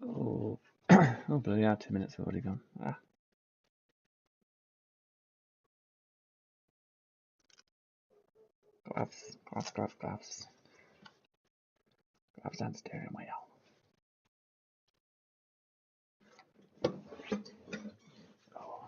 Oh, oh bloody hell, 2 minutes have already gone. Ah, gloves. Gloves and steering wheel. Oh,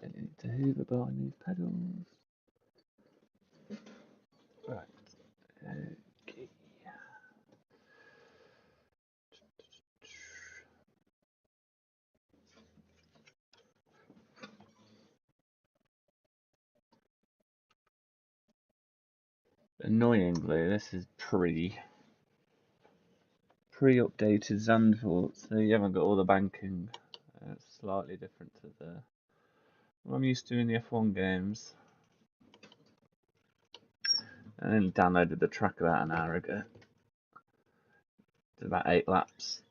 really need to hoover behind these pedals. Right, okay. Annoyingly, this is pre-updated Zandvoort, so you haven't got all the banking. It's slightly different to the what I'm used to in the F1 games. I only downloaded the track about an hour ago. Did about 8 laps.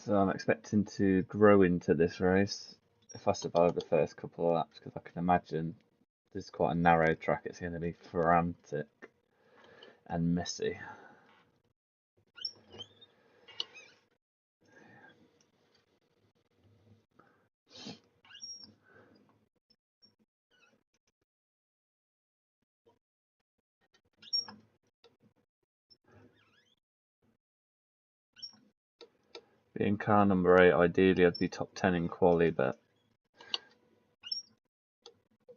So I'm expecting to grow into this race if I survive the first couple of laps, because I can imagine this is quite a narrow track. It's going to be frantic and messy. Being car number 8, ideally I'd be top 10 in quali, but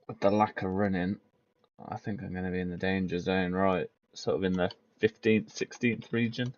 with the lack of running, I think I'm going to be in the danger zone, right? Sort of in the 15th, 16th region.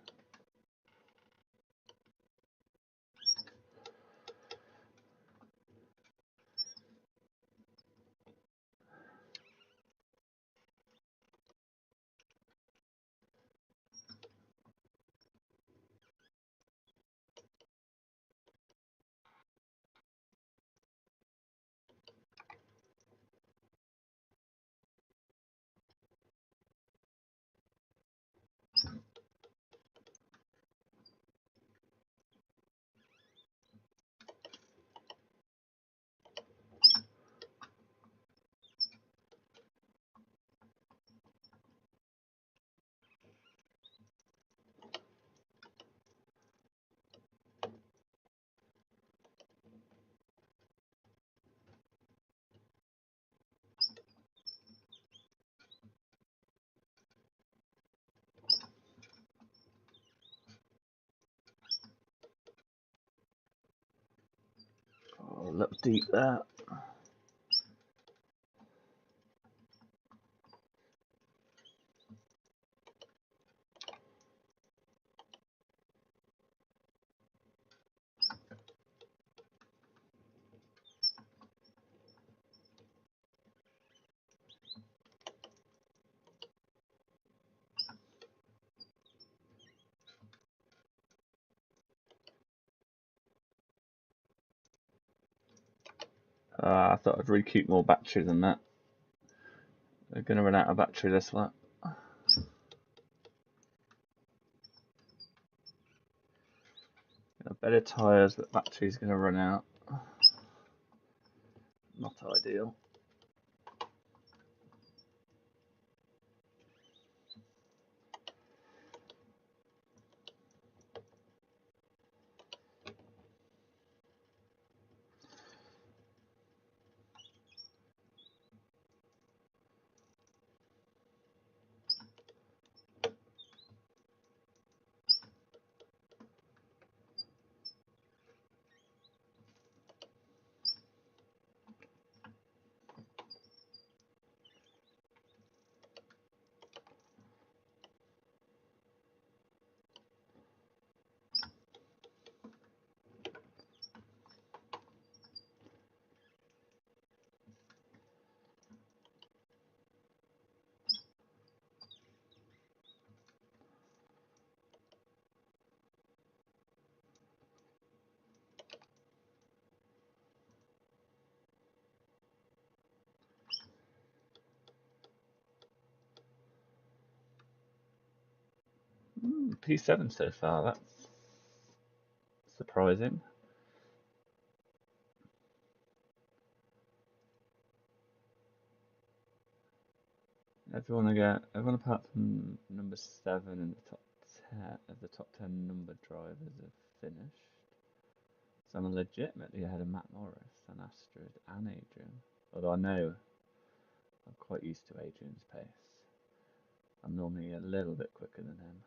Oh, look deep there. I thought I'd recoup more battery than that. They're going to run out of battery this lap. Better tyres, but battery's going to run out. Not ideal. P7 so far. That's surprising. Everyone apart from number 7 in the top 10 of the top 10 number drivers have finished. So I'm legitimately ahead of Matt Morris and Astrid and Adrian. Although I know I'm quite used to Adrian's pace. I'm normally a little bit quicker than him.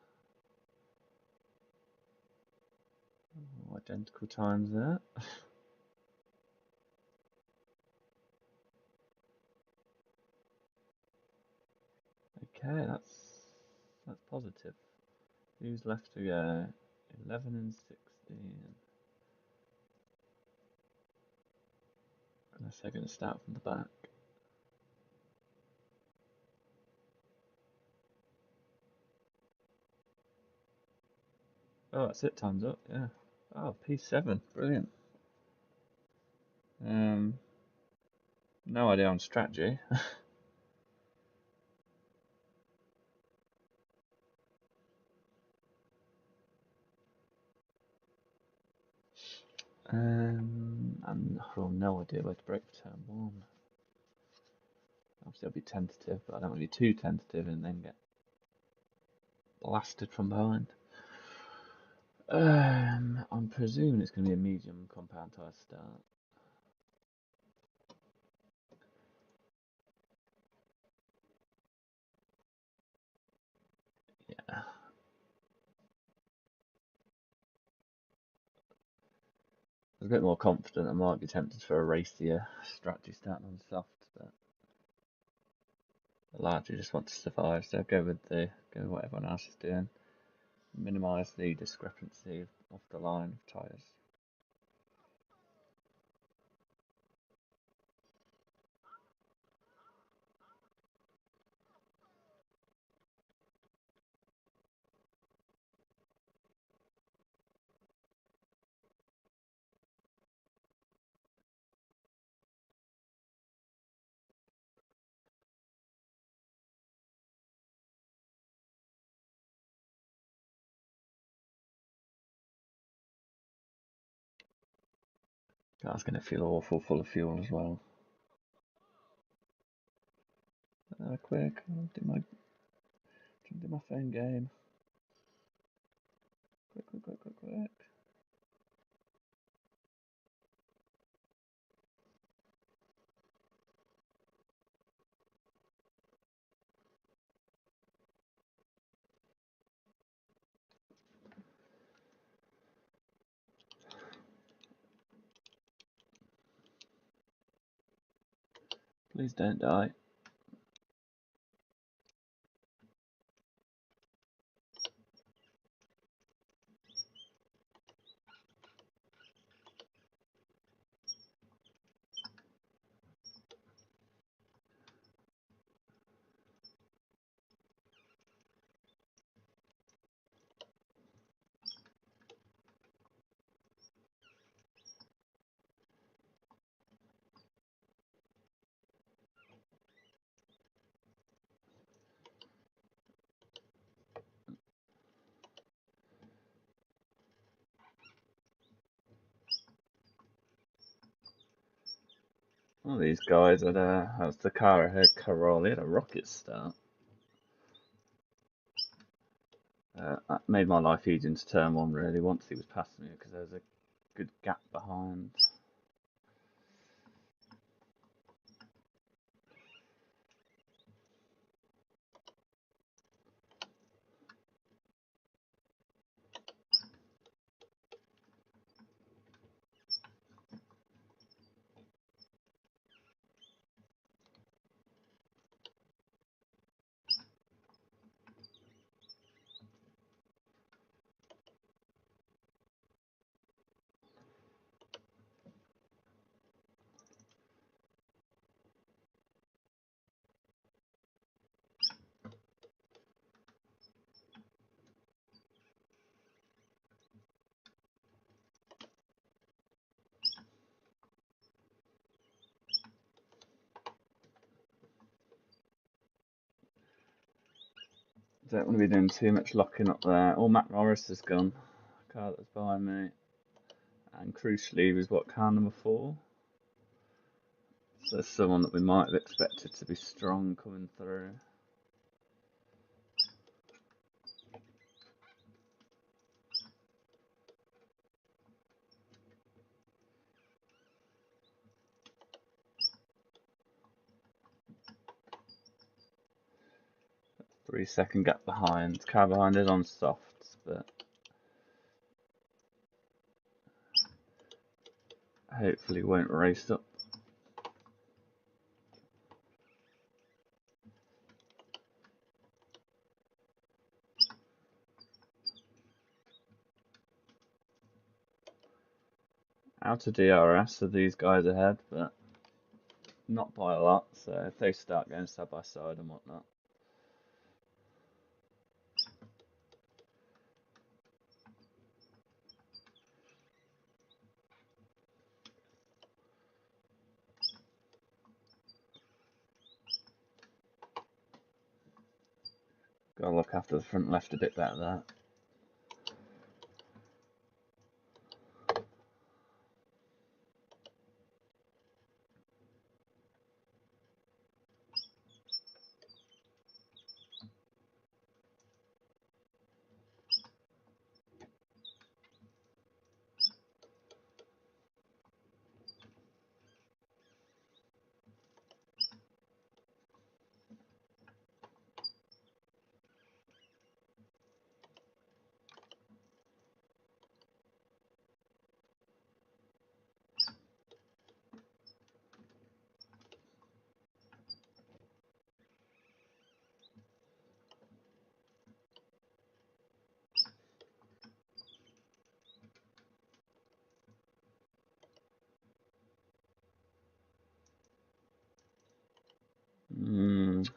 Oh, identical times there. Okay, that's positive. Who's left to go? 11 and 16. Unless they're going to start from the back. Oh, that's it. Time's up. Yeah. Oh, P7. Brilliant. No idea on strategy. I'm no idea where to break for turn 1. Obviously, I'll be tentative, but I don't want to be too tentative and then get blasted from behind. I'm presuming it's going to be a medium compound tyre start. Yeah. I was a bit more confident. I might be tempted for a racier strategy starting on soft, but I largely just want to survive, so go with what everyone else is doing. Minimise the discrepancy off the line of tyres. That's going to feel awful full of fuel as well. Quick, I'll do my phone game. Quick. Please don't die. Well, these guys how's the car ahead? Carol, he had a rocket start. That made my life easy into turn 1 really once he was past me because there was a good gap behind. Don't want to be doing too much locking up there. Oh, Matt Morris has gone. Car that's behind me. And crucially was what, car number 4? So someone that we might have expected to be strong coming through. Three-second gap behind. Car behind is on softs, but hopefully won't race up. Out of DRS, so these guys ahead, but not by a lot. So if they start going side by side and whatnot. Gotta look after the front left a bit better there.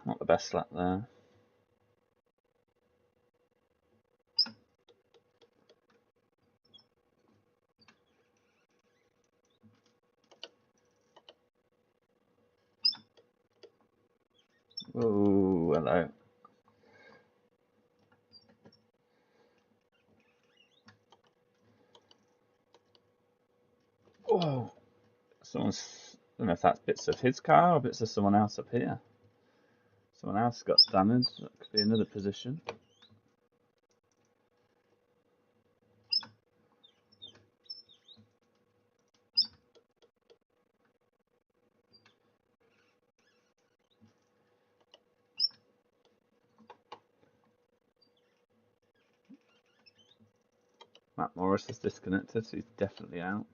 Not the best lap there. Oh, hello. Oh, someone's. I don't know if that's bits of his car or bits of someone else up here. Someone else got damaged. That could be another position. Matt Morris is disconnected, so he's definitely out.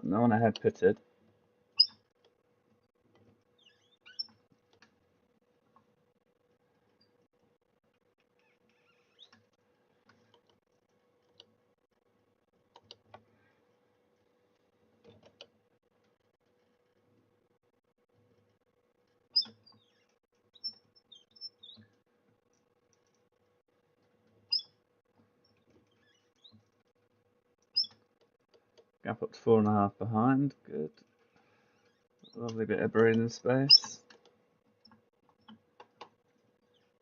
No one ahead pitted. Gap up to 4.5 behind. Good. Lovely bit of breathing space.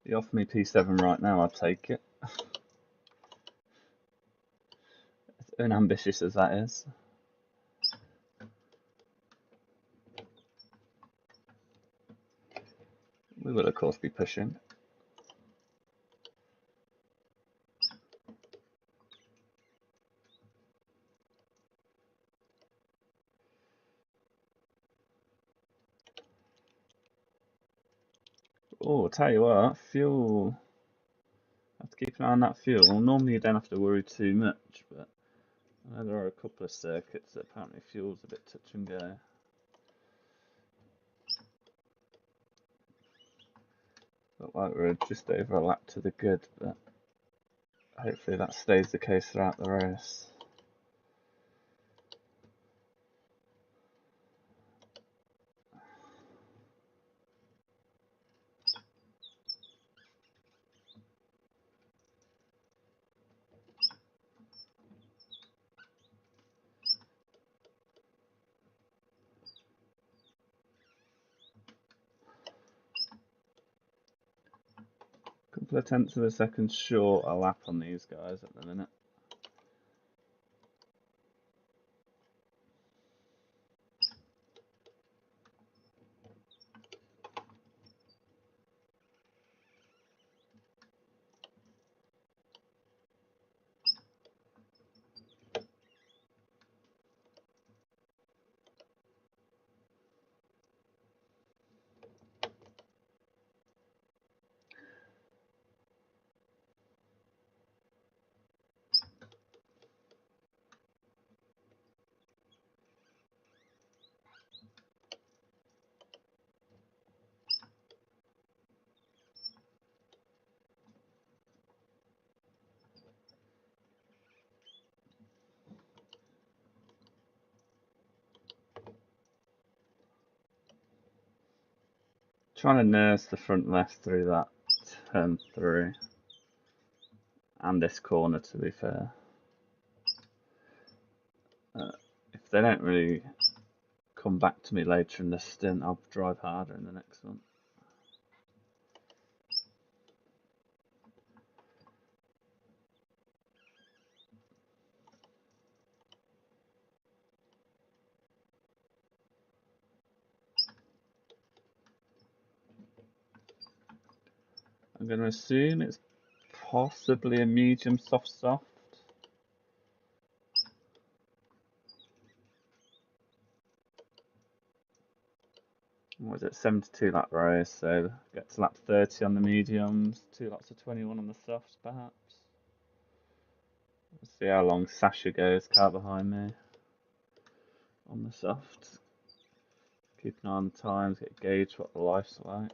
If you offer me P7 right now, I'd take it. As unambitious as that is. We will, of course, be pushing. Oh, tell you what, fuel. Have to keep an eye on that fuel. Normally, you don't have to worry too much, but I know there are a couple of circuits that apparently fuel's a bit touch and go. Look like we're just over a lap to the good, but hopefully that stays the case throughout the race. Couple of tenths of a second short a lap on these guys at the minute. Trying to nurse the front left through that turn through. And this corner, to be fair. If they don't really come back to me later in the stint, I'll drive harder in the next one. I'm going to assume it's possibly a medium soft. What was it, 72 lap race, so get to lap 30 on the mediums, 2 laps of 21 on the softs perhaps. Let's see how long Sasha goes, car behind me, on the softs. Keep an eye on the times, get a gauge what the life's like.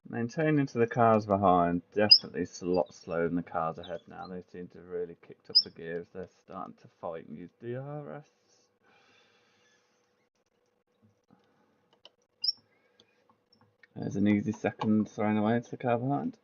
Maintaining to the cars behind, definitely a lot slower than the cars ahead now. They seem to have really kicked up the gears. They're starting to fight and use DRS. There's an easy second thrown away to the car behind.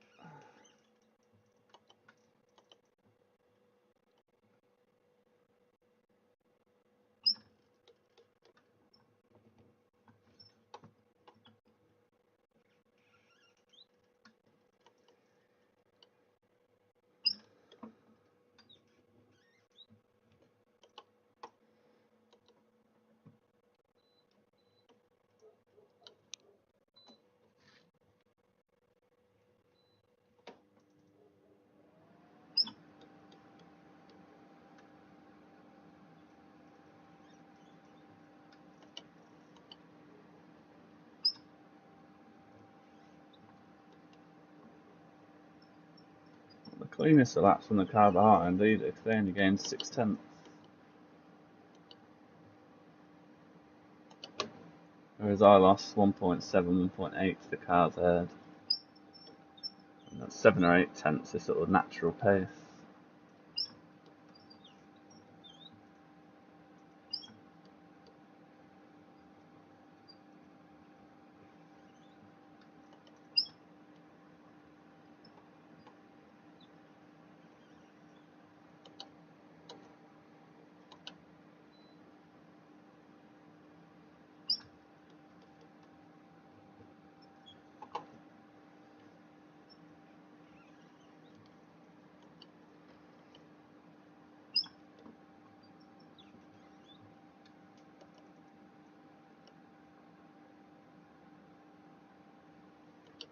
The cleanest of laps from the car behind either, because they only gained 6 tenths. Whereas I lost 1.7, 1.8 to the cars ahead. And that's 7 or 8 tenths is sort of natural pace.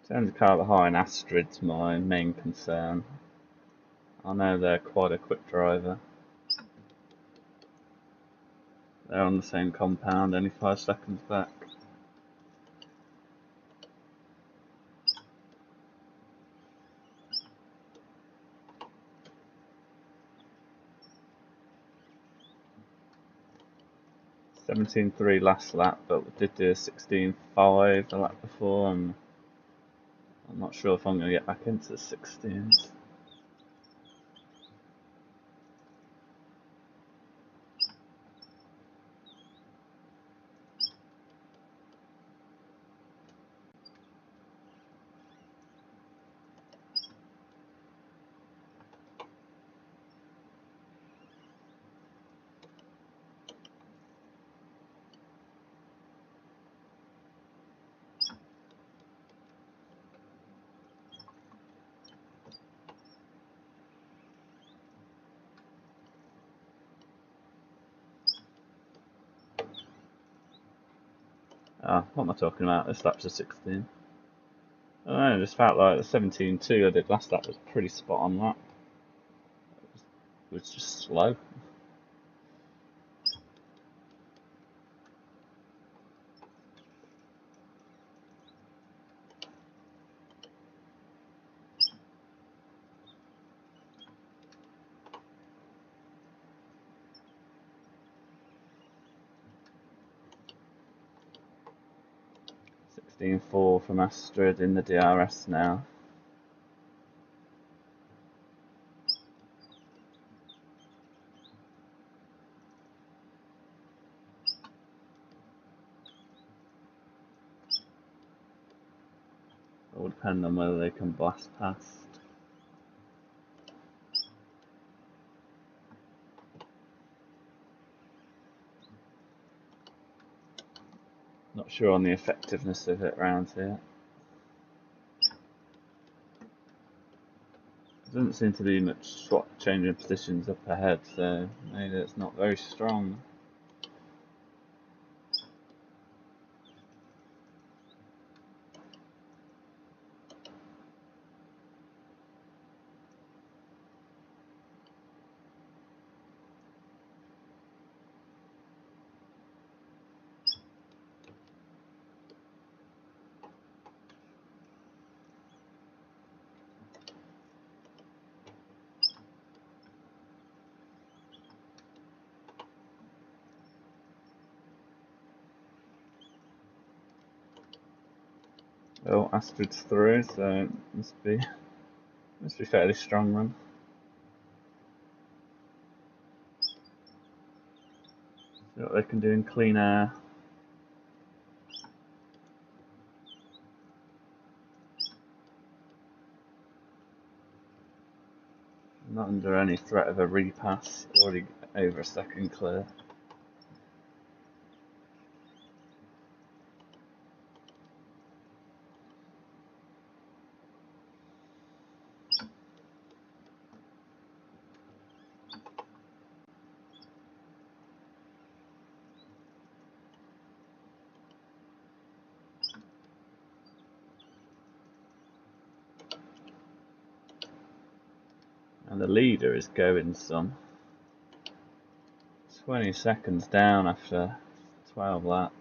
In terms of car behind, Astrid's my main concern. I know they're quite a quick driver. They're on the same compound, only 5 seconds back. (17.3) last lap, but we did do a 16.5 the lap before, and I'm not sure if I'm going to get back into the 16s. What am I talking about? This lap's a 16. I don't know, I just felt like the 17.2 I did last lap was a pretty spot on lap. It was just slow. (16.4) from Astrid in the DRS now. It will depend on whether they can blast past. Not sure on the effectiveness of it around here. There doesn't seem to be much swap changing positions up ahead, so maybe it's not very strong. Oh, Astrid's through, so it must be fairly strong then. See what they can do in clean air. Not under any threat of a repass, already over a second clear. And the leader is going some. 20 seconds down after 12 laps.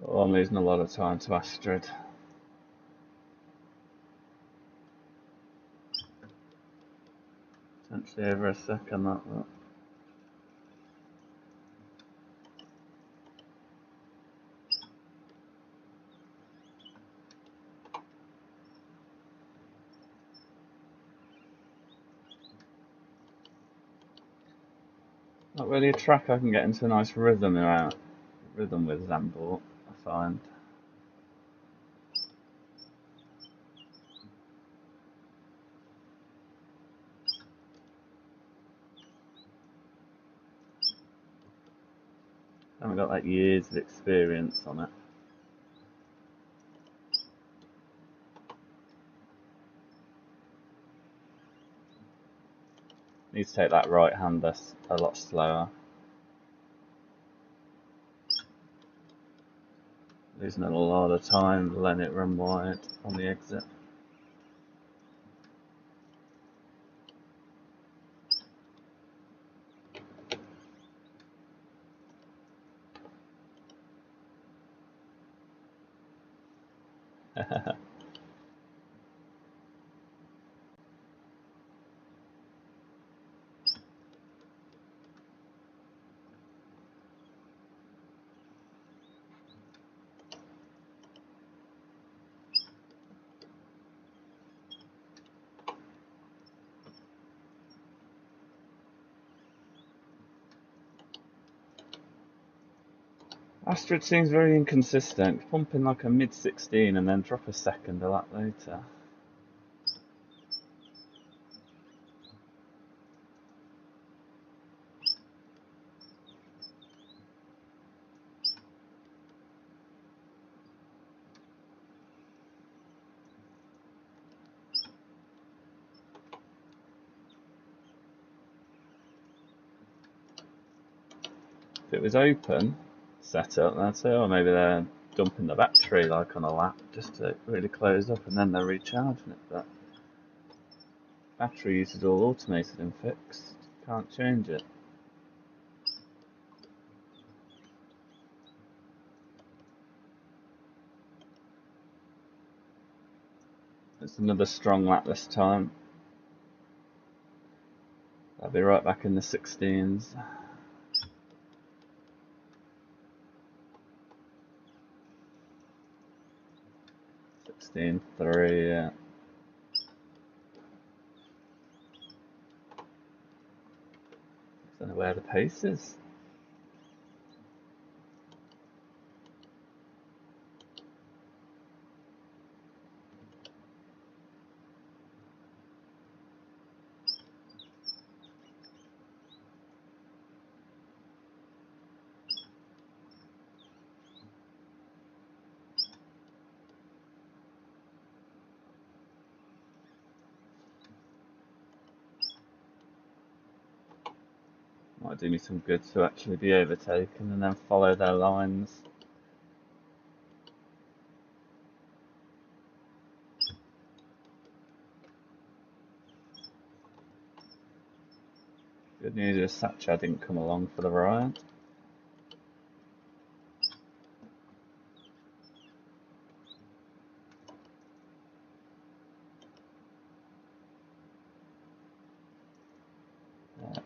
Oh, I'm losing a lot of time to Astrid. Potentially over a second, that. Not really a track I can get into a nice rhythm with Zandvoort, I find. I haven't got like years of experience on it. Need to take that right hander a lot slower. Losing a lot of time, letting it run wide on the exit. Astrid seems very inconsistent, pumping like a mid-16 and then drop a second a lap later. If it was open setup, then I'd say, oh, maybe they're dumping the battery like on a lap just to really close up and then they're recharging it. But battery use is all automated and fixed. Can't change it. It's another strong lap this time. I'll be right back in the 16s. 16.3, yeah. Don't know where the pace is. Might do me some good to actually be overtaken and then follow their lines. Good news is Satcha didn't come along for the ride.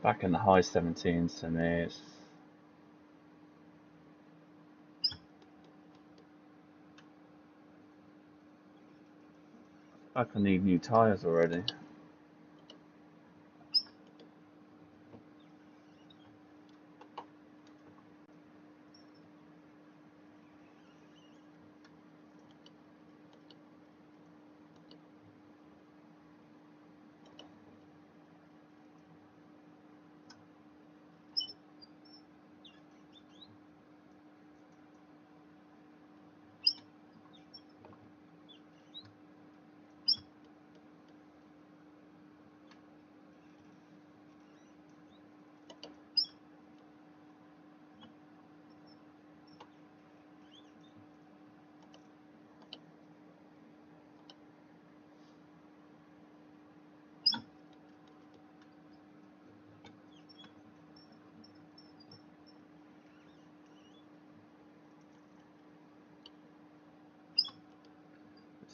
Back in the high 17s to me. It's like I need new tyres already.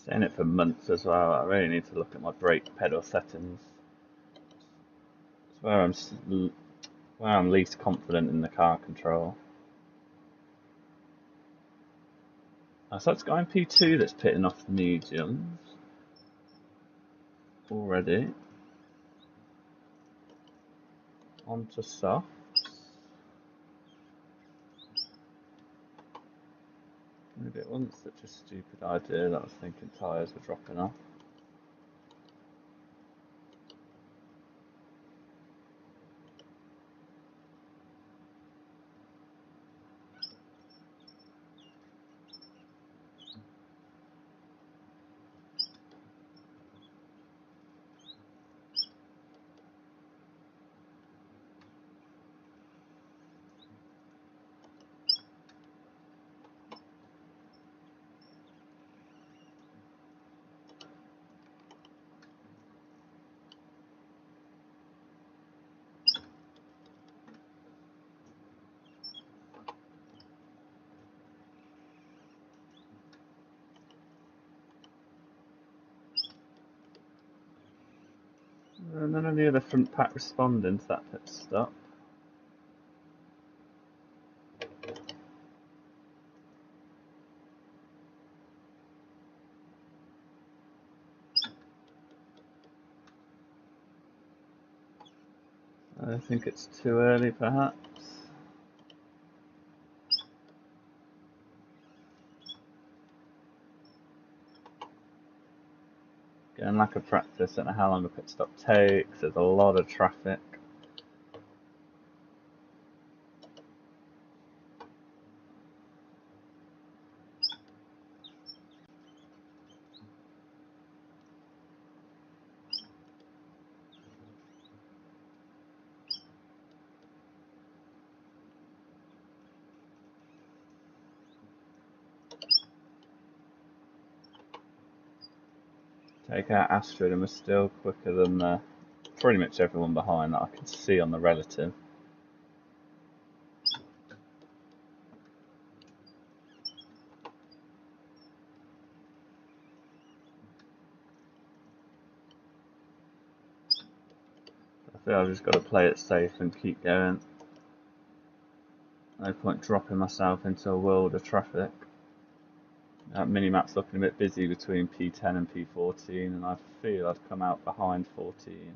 Saying it for months as well. I really need to look at my brake pedal settings. It's where I'm least confident in the car control. Oh, so it's going P2 that's pitting off the mediums already. Onto soft. Maybe it wasn't such a stupid idea that I was thinking tyres were dropping off. None of the other front pack responding to that pit stop. I think it's too early, perhaps. Getting lack of practice, don't know how long a pit stop takes. There's a lot of traffic. Take out Astrid and we're still quicker than pretty much everyone behind that I can see on the relative. I feel I've just got to play it safe and keep going. No point dropping myself into a world of traffic. That mini-map's looking a bit busy between P10 and P14, and I feel I'd come out behind 14.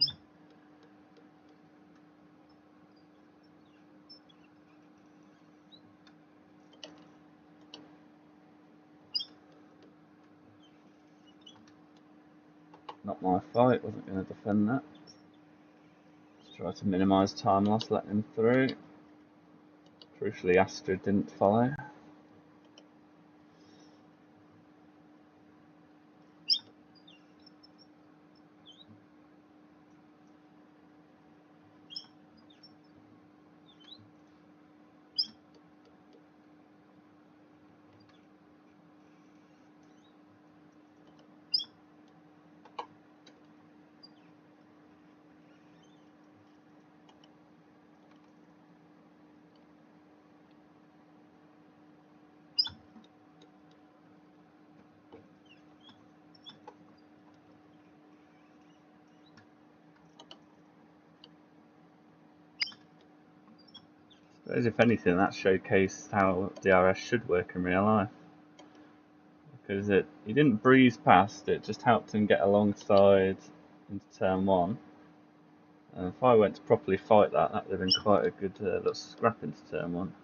Not my fight, wasn't going to defend that. Just try to minimise time loss, letting him through. Crucially, Astrid didn't follow. I suppose if anything, that showcased how DRS should work in real life. Because he didn't breeze past, it just helped him get alongside into turn one. And if I went to properly fight that, that would have been quite a good little scrap into turn one.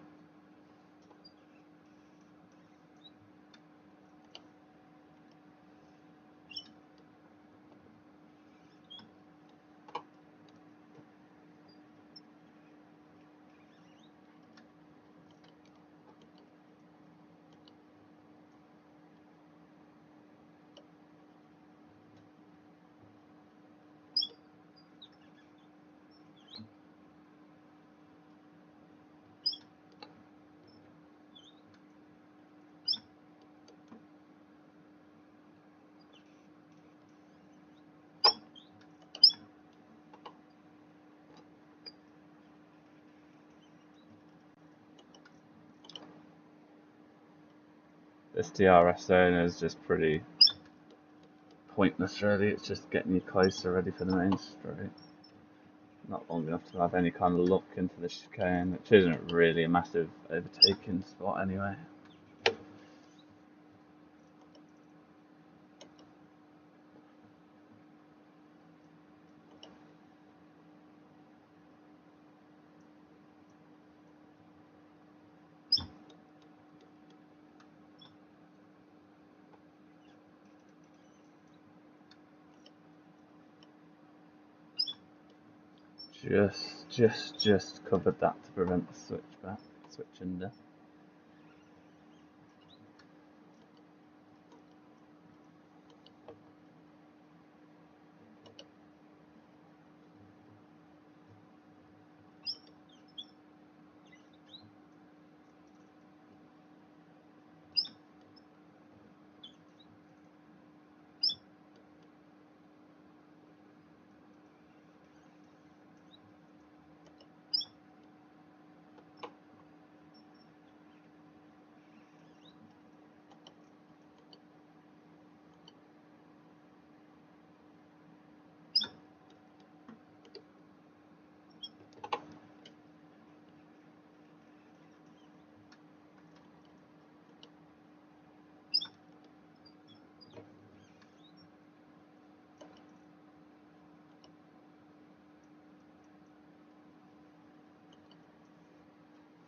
This DRS zone is just pretty pointless really, it's just getting you closer ready for the main straight. Not long enough to have any kind of look into the chicane, which isn't really a massive overtaking spot anyway. Just covered that to prevent the switch under.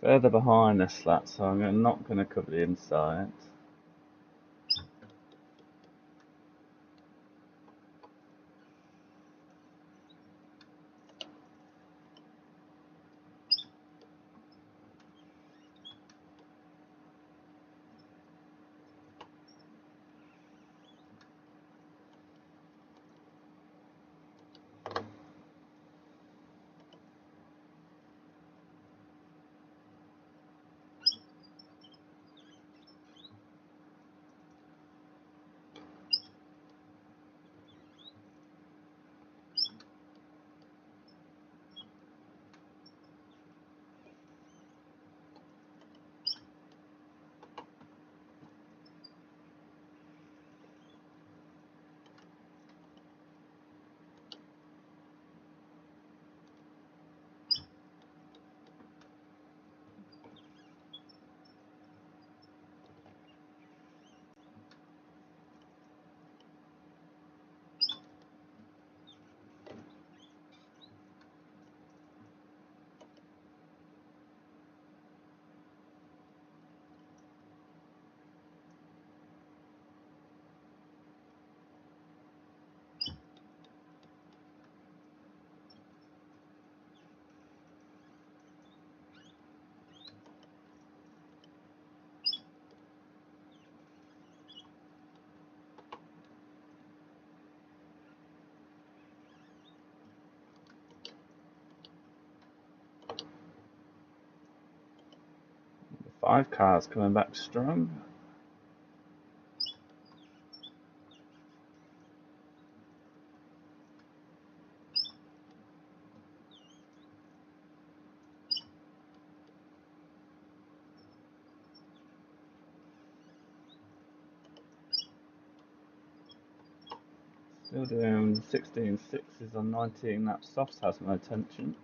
Further behind this flat, so I'm not going to cover the inside. The 5 cars coming back strong. Still doing 16 sixes on 19 laps. Softs has my attention.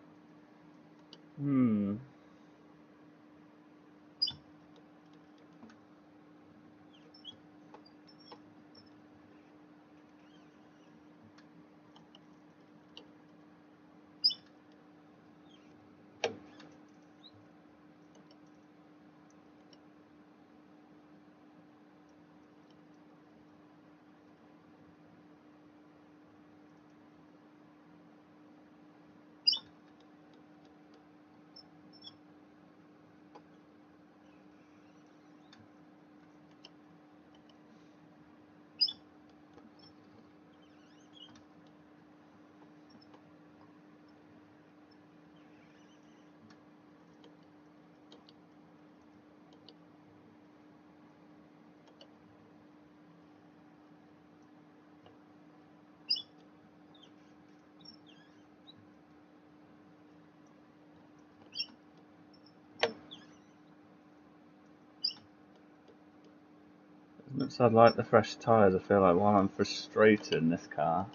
much as I'd like the fresh tyres, I feel like while I'm frustrated in this car,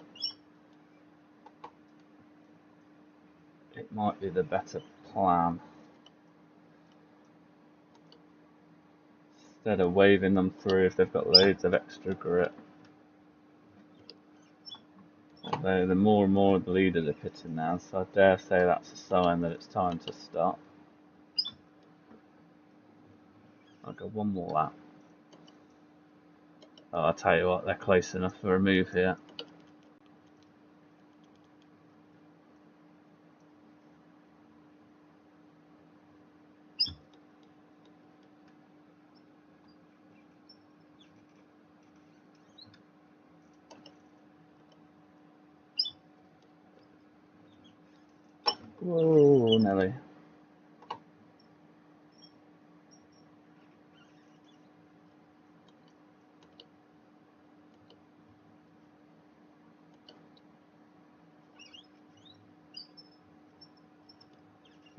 it might be the better plan. Instead of waving them through if they've got loads of extra grip. Although the more and more the leaders are pitting now, so I dare say that's a sign that it's time to stop. I'll go one more lap. Oh, I'll tell you what, they're close enough for a move here. Whoa, Nelly.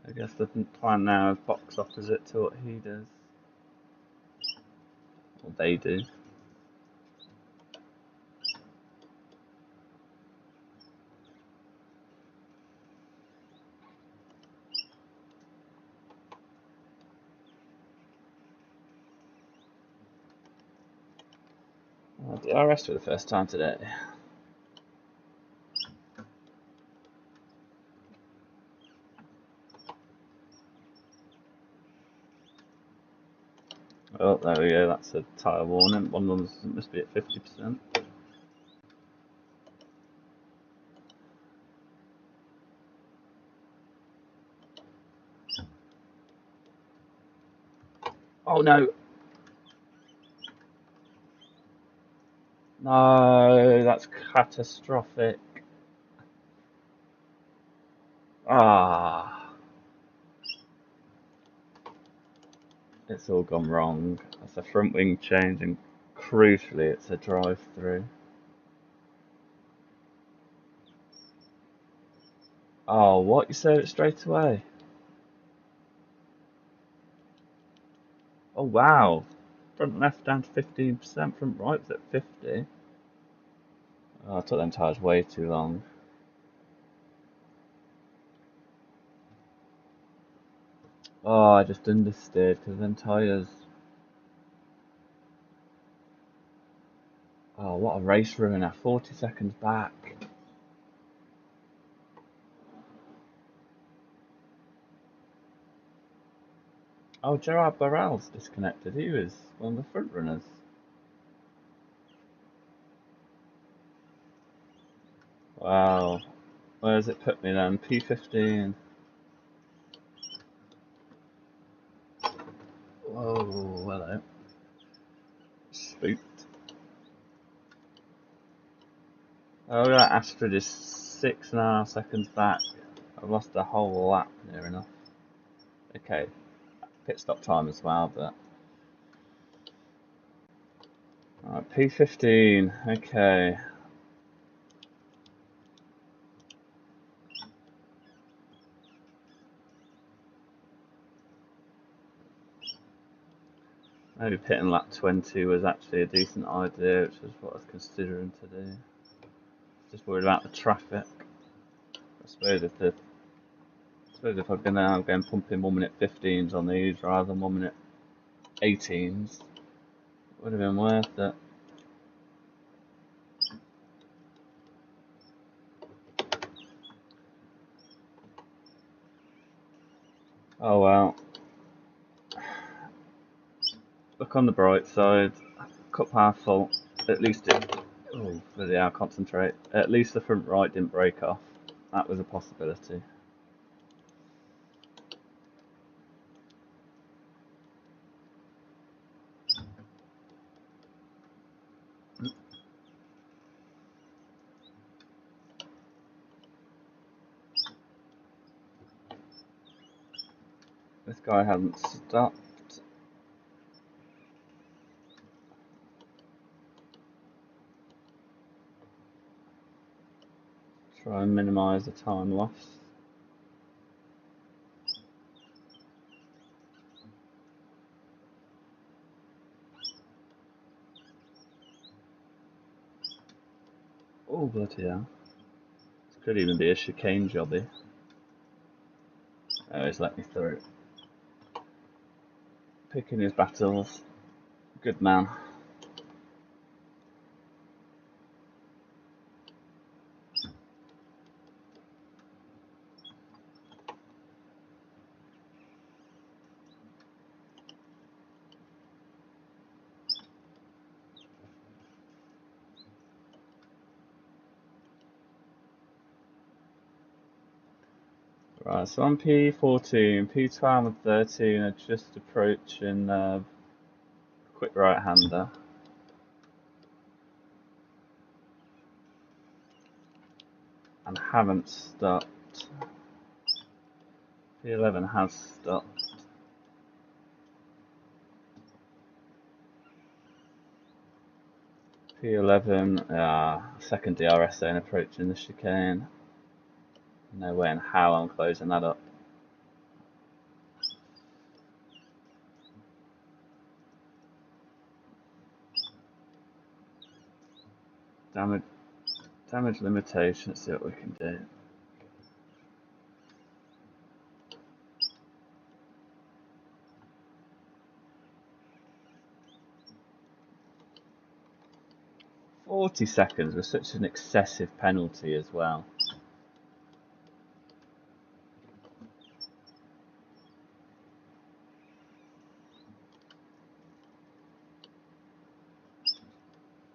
I guess the plan now is box opposite to what he does. Or they do. I did RS for the first time today. Oh, there we go, that's a tyre warning. One of them must be at 50%. Oh no! No, that's catastrophic. Ah, it's all gone wrong. That's a front wing change, and crucially, it's a drive through. Oh, what? You said it straight away? Oh, wow. Front left down to 15%, front right was at 50. Oh, I took them tyres way too long. Oh, I just understeered because them tyres. Oh, what a race ruiner. 40 seconds back. Oh, Gerard Barral's disconnected. He was one of the front runners. Wow. Where does it put me then? P15. Whoa, hello. Spooked. Oh, yeah, Astrid is 6.5 seconds back. I've lost a whole lap near enough. Okay, pit stop time as well, but. Alright, P15. Okay. Maybe pitting lap 20 was actually a decent idea, which is what I was considering to do. Just worried about the traffic. I suppose if I'd been out going pumping 1 minute 15s on these rather than 1 minute 18s, it would have been worth it. Oh well. Look on the bright side. Cup half full. At least it. Oh, bloody hell, concentrate. At least the front right didn't break off. That was a possibility. This guy hasn't stopped. Try and minimise the time loss. Oh, bloody hell. This could even be a chicane jobby. Oh, he's let me through. Picking his battles. Good man. Right, so on P14, P12 and 13 are just approaching quick right-hander. And haven't stopped. P11 has stopped. P11, second DRS zone approaching the chicane. No way in how I'm closing that up. Damage limitation, let's see what we can do. $40 was such an excessive penalty as well.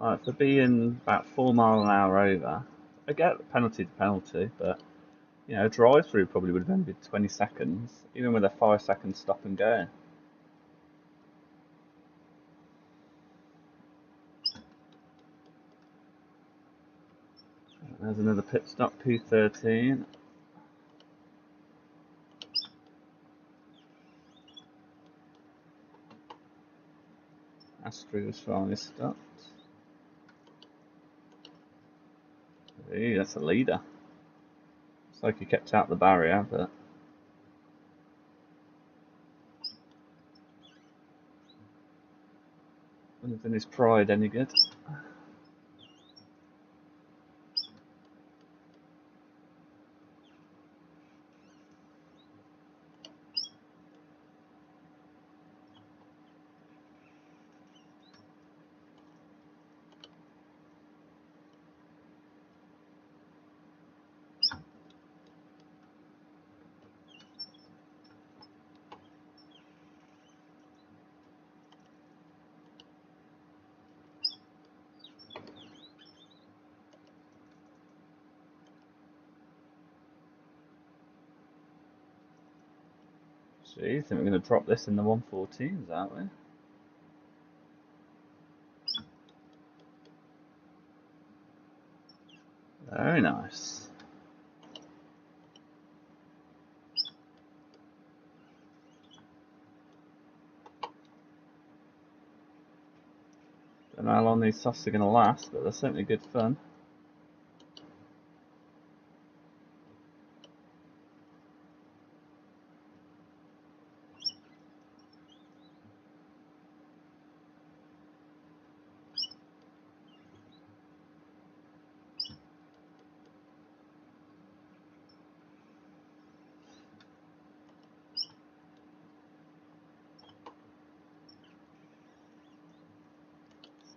Right, for being about 4 miles an hour over, I get penalty to penalty, but you know, drive through probably would have only been 20 seconds, even with a 5-second stop and go. There's another pit stop, P13. Astrid was finally stopped. Hey, that's a leader. It's like he kept out the barrier, but wouldn't have done his pride any good. Jeez, I think we're going to drop this in the 114s, aren't we? Very nice. Don't know how long these softs are going to last, but they're certainly good fun.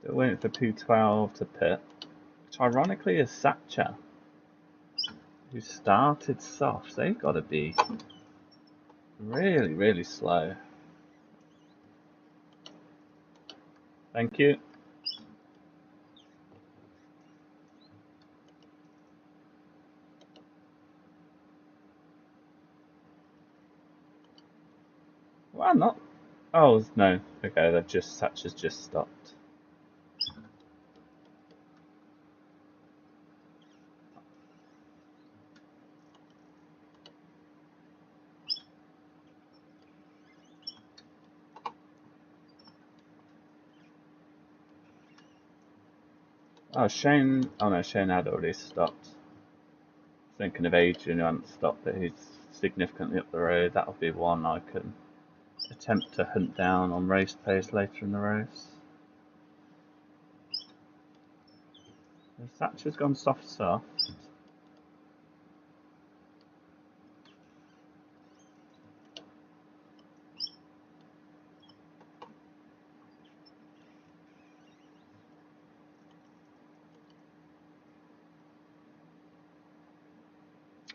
Still waiting for P12 to pit, which ironically is Satcher, who started soft. They've got to be really, really slow. Thank you. Well, not. Oh, no. Okay, Satcher's just stopped. Oh, Shane. Oh no, Shane had already stopped. Thinking of Adrian who hadn't stopped, but he's significantly up the road. That'll be one I can attempt to hunt down on race pace later in the race. The Thatcher's gone soft soft.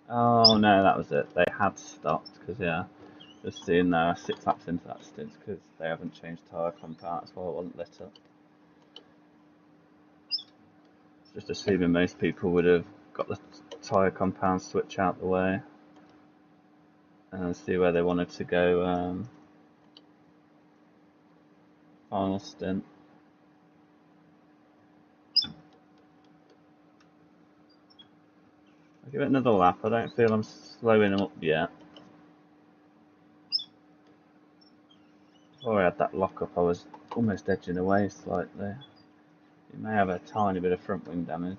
Oh no, that was it. They had stopped because yeah, just seeing there 6 laps into that stint because they haven't changed tyre compound. That's why it wasn't lit up. Just assuming most people would have got the tyre compound switch out the way and see where they wanted to go. Final stint. I'll give it another lap. I don't feel I'm slowing them up yet. Before I had that lock up, I was almost edging away slightly. You may have a tiny bit of front wing damage.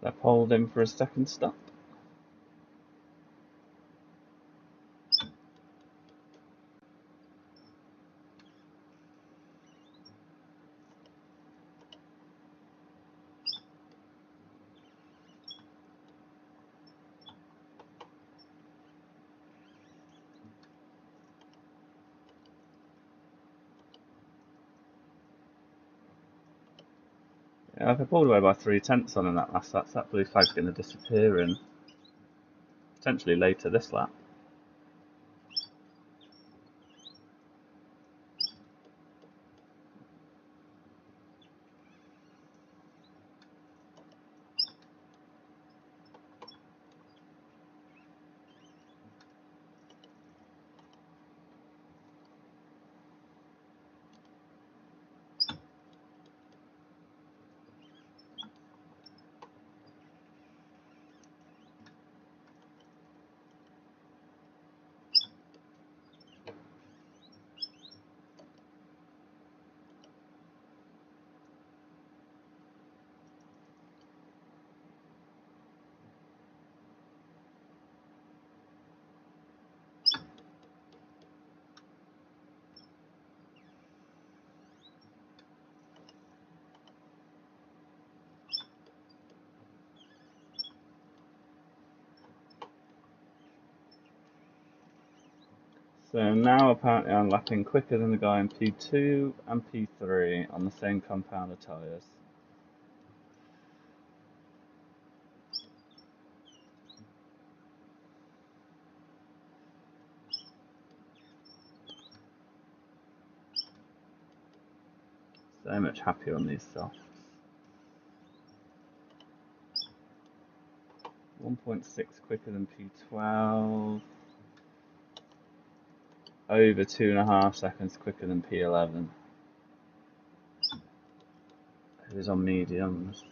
They pulled him for a second stop. Yeah, if I pulled away by 3/10 on in that last lap, that blue flag's going to disappear in potentially later this lap. So now apparently I'm lapping quicker than the guy in P2 and P3 on the same compound of tyres. So much happier on these softs. 1.6 quicker than P12. Over 2.5 seconds quicker than P11. It is on mediums.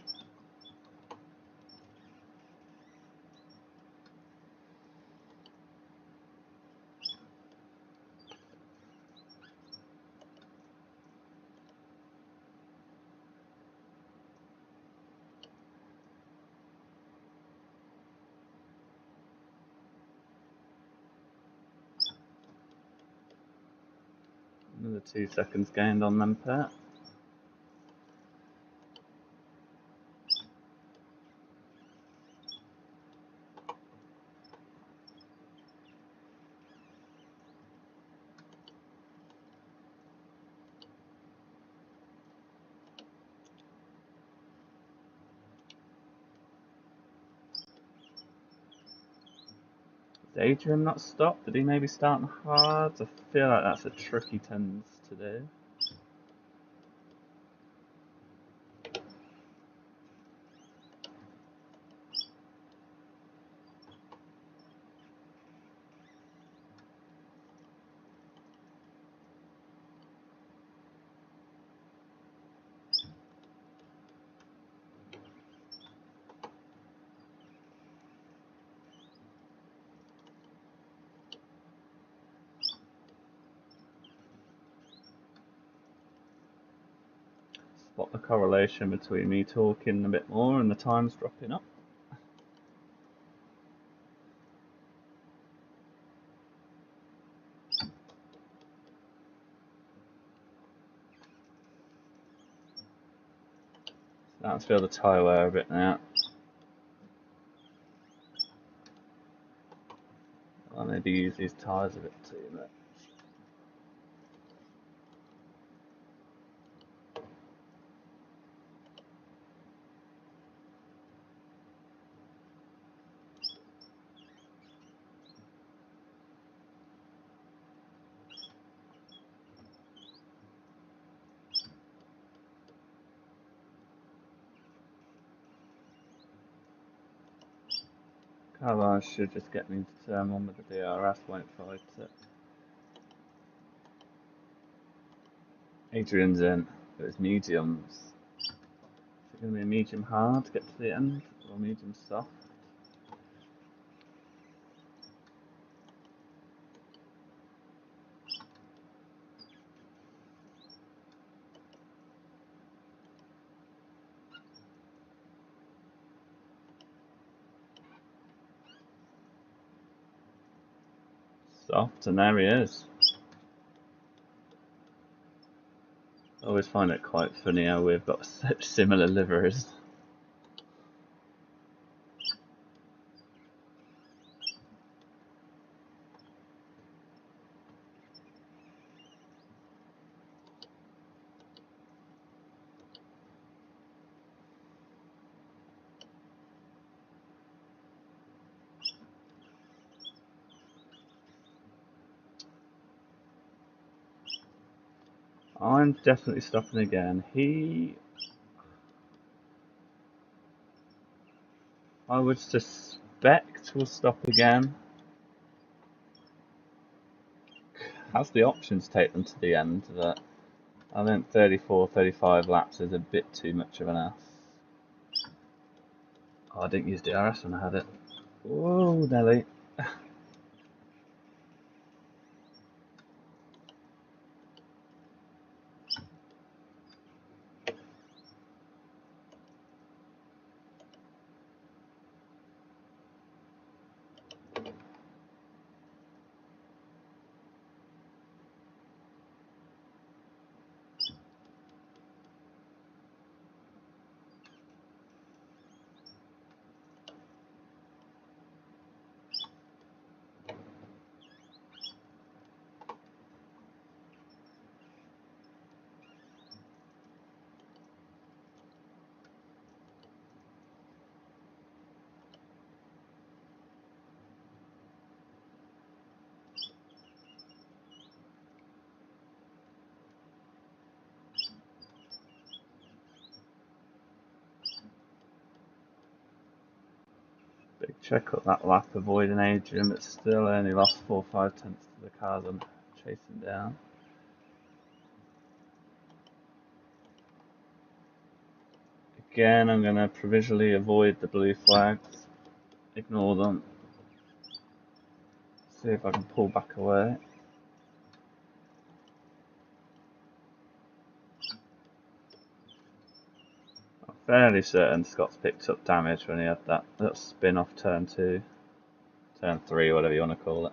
Another 2 seconds gained on them pair. Adrian not stopped? Did he maybe start hard? I feel like that's a trick he tends to do. Spot the correlation between me talking a bit more and the times dropping up. Starting to feel the tyre wear a bit now. I'll maybe use these tyres a bit too much. Carlisle should just get me to turn on with the DRS, won't fight it. Adrian's in, but it's mediums. Is it going to be a medium hard to get to the end, or medium soft? Soft, and there he is. I always find it quite funny how we've got such similar liveries. I'm definitely stopping again. I would suspect will stop again. Has the option to take them to the end, but I think 34, 35 laps is a bit too much of an ass. Oh, I didn't use DRS when I had it. Whoa, Nelly. Big check up that lap, avoiding Adrian, but still only lost 4 or 5 tenths to the cars I'm chasing down. Again, I'm going to provisionally avoid the blue flags, ignore them, see if I can pull back away. I'm fairly certain Scott's picked up damage when he had that little spin off turn 2, turn 3, whatever you want to call it.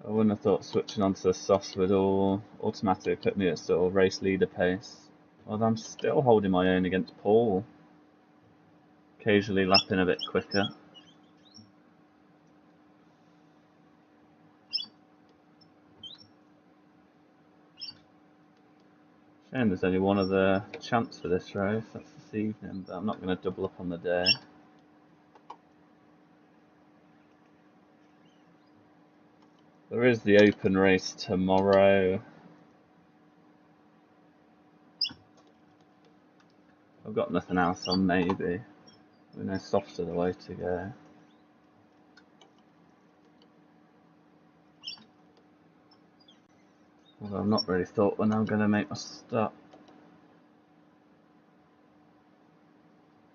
I wouldn't have thought switching onto the softs would all automatically put me at sort of race leader pace. Although I'm still holding my own against Paul. occasionally lapping a bit quicker. Shame there's only one other chance for this race, that's this evening, but I'm not going to double up on the day. There is the open race tomorrow. I've got nothing else on, maybe. We know softs are the way to go. Although I've not really thought when I'm going to make my stop.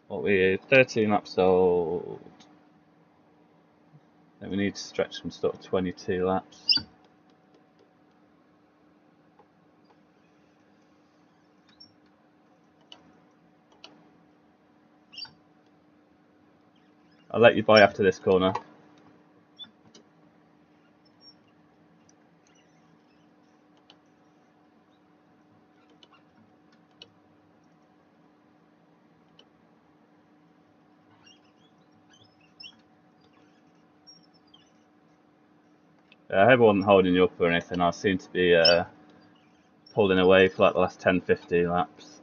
What we 13 laps old. Then we need to stretch from sort of 22 laps. I'll let you by after this corner. I hope I wasn't holding you up or anything. I seem to be pulling away for like the last 10-15 laps.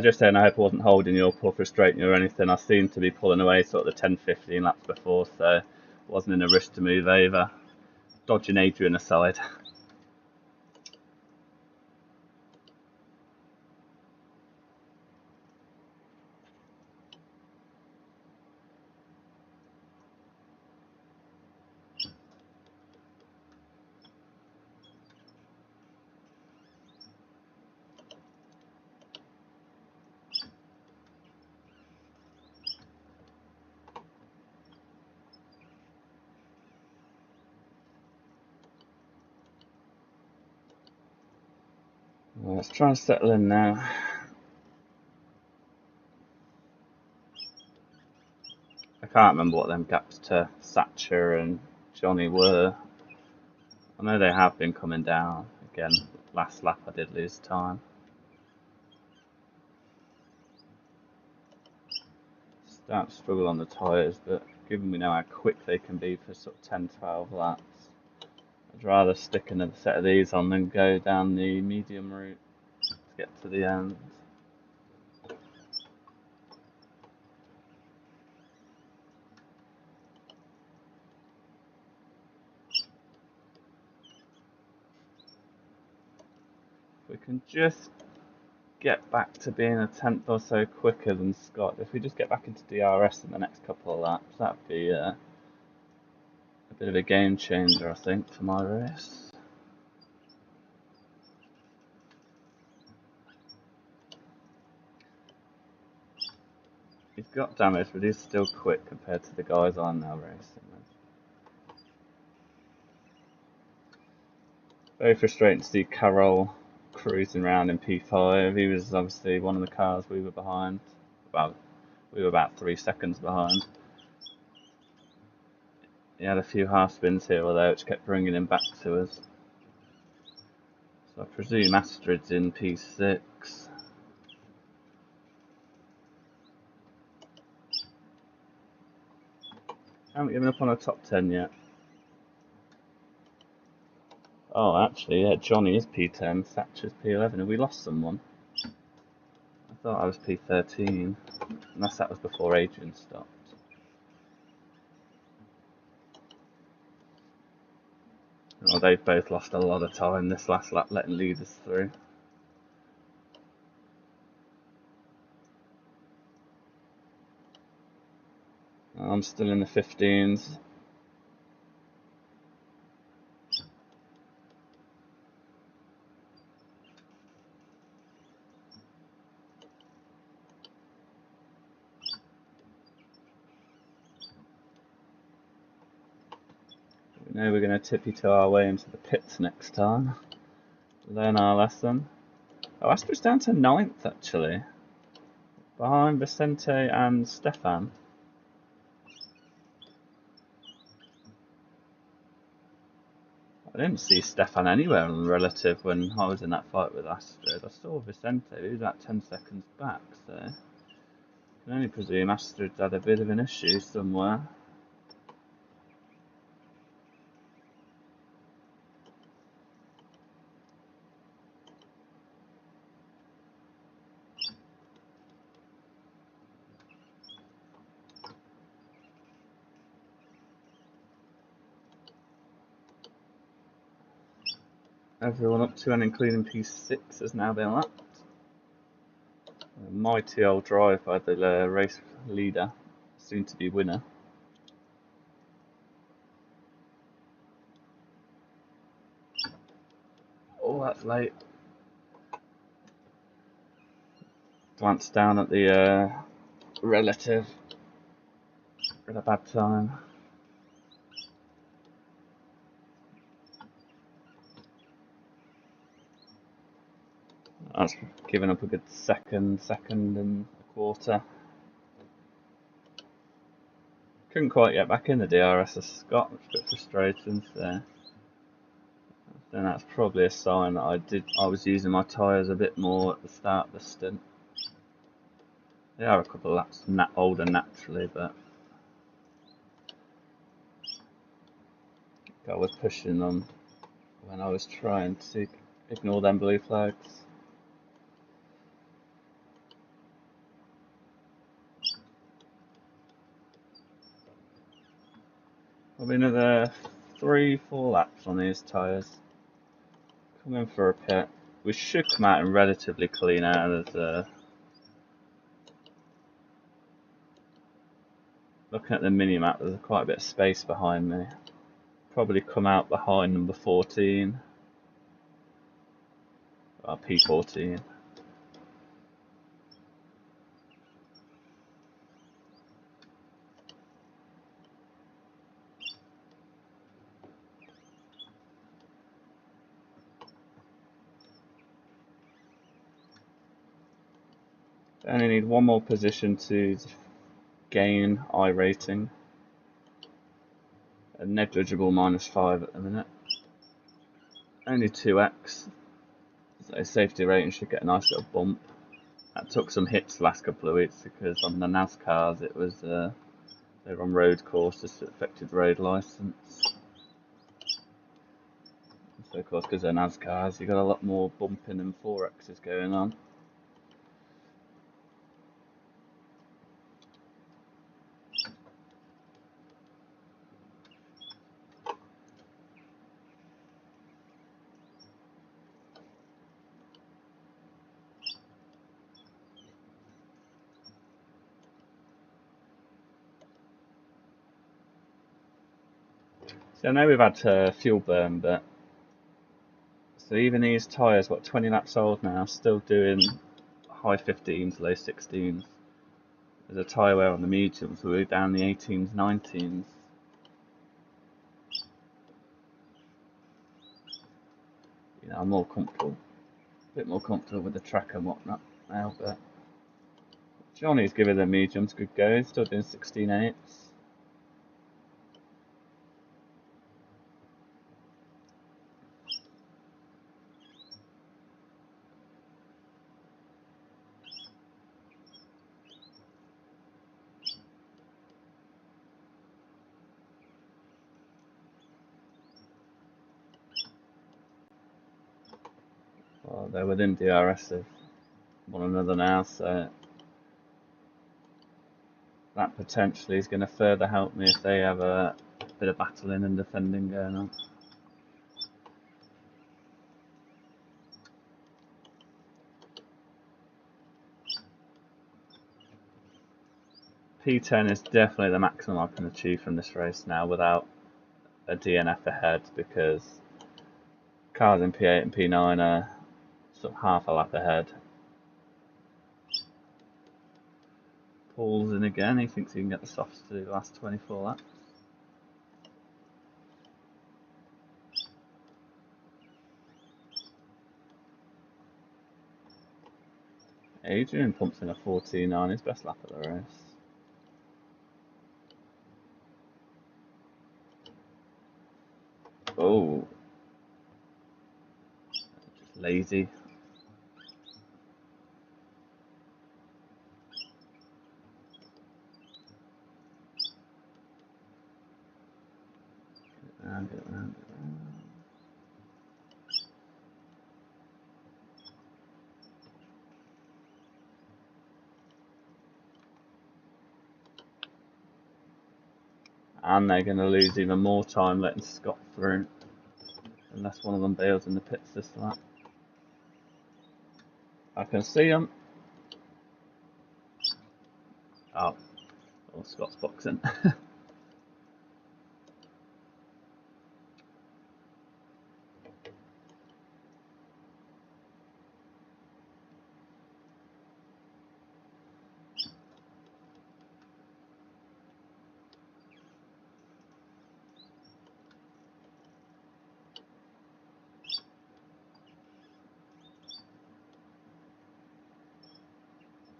Just saying, I hope I wasn't holding you up or frustrating you or anything. I seemed to be pulling away sort of the 10-15 laps before, so I wasn't in a rush to move over. Dodging Adrian aside. Well, let's try and settle in now. I can't remember what them gaps to Thatcher and Johnny were. I know they have been coming down. Again, last lap I did lose time. Start to struggle on the tyres, but given we know how quick they can be for sort of 10-12 laps, I'd rather stick another set of these on than go down the medium route to get to the end. If we can just get back to being a tenth or so quicker than Scott, if we just get back into DRS in the next couple of laps, that'd be a bit of a game changer, I think, for my race. He's got damage, but he's still quick compared to the guys I'm now racing with. Very frustrating to see Carroll cruising around in P5. He was obviously one of the cars we were behind. We were about 3 seconds behind. He had a few half spins here or there, which kept bringing him back to us. So I presume Astrid's in P6. Haven't given up on a top 10 yet. Oh, actually, yeah, Johnny is P10, Thatcher's P11. Have we lost someone? I thought I was P13, unless that was before Adrian stopped. Well, they've both lost a lot of time this last lap letting leaders through. I'm still in the 15s. We know we're going to tippy-toe our way into the pits next time. Learn our lesson. Oh, Astra's down to 9th actually, behind Vicente and Stefan. I didn't see Stefan anywhere on relative when I was in that fight with Astrid. I saw Vicente, he was about 10 seconds back, so I can only presume Astrid had a bit of an issue somewhere. Everyone up to and including P6 has now been lapped. A mighty old drive by the race leader, soon to be winner. Oh, that's late. Glance down at the relative at a bad time. That's given up a good second and a quarter. Couldn't quite get back in the DRS of Scott, which is a bit frustrating. So then that's probably a sign that I was using my tyres a bit more at the start of the stint. They are a couple of laps older naturally, but I was pushing them when I was trying to ignore them blue flags. Probably another 3-4 laps on these tyres. Coming for a pit. We should come out in relatively clean air. Looking at the mini-map, there's quite a bit of space behind me. Probably come out behind number 14. P14. I only need one more position to gain iRacing. A negligible -5 at the minute. Only 2x. So safety rating should get a nice little bump. That took some hits the last couple of weeks because on the NASCARs it was they were on road courses that affected road licence. So of course, because they're NASCARs, you got a lot more bumping and 4x's going on. So I know we've had fuel burn, but so even these tyres, what, 20 laps old now, still doing high 15s, low 16s. There's a tyre wear on the mediums, so we're down the 18s, 19s. You know, I'm more comfortable, a bit more comfortable with the track and whatnot now, but Johnny's giving the mediums good go, he's still doing 16.8s. Well, they're within DRS of one another now, so that potentially is going to further help me if they have a bit of battling and defending going on. P10 is definitely the maximum I can achieve from this race now without a DNF ahead, because cars in P8 and P9 are sort of half a lap ahead. Paul's in again, he thinks he can get the softs to do the last 24 laps. Adrian pumps in a 14 on his best lap of the race. Oh, just lazy. Get around, get around, get around. And they're going to lose even more time letting Scott through, unless one of them bails in the pits this lap. I can see him. Oh, Scott's boxing.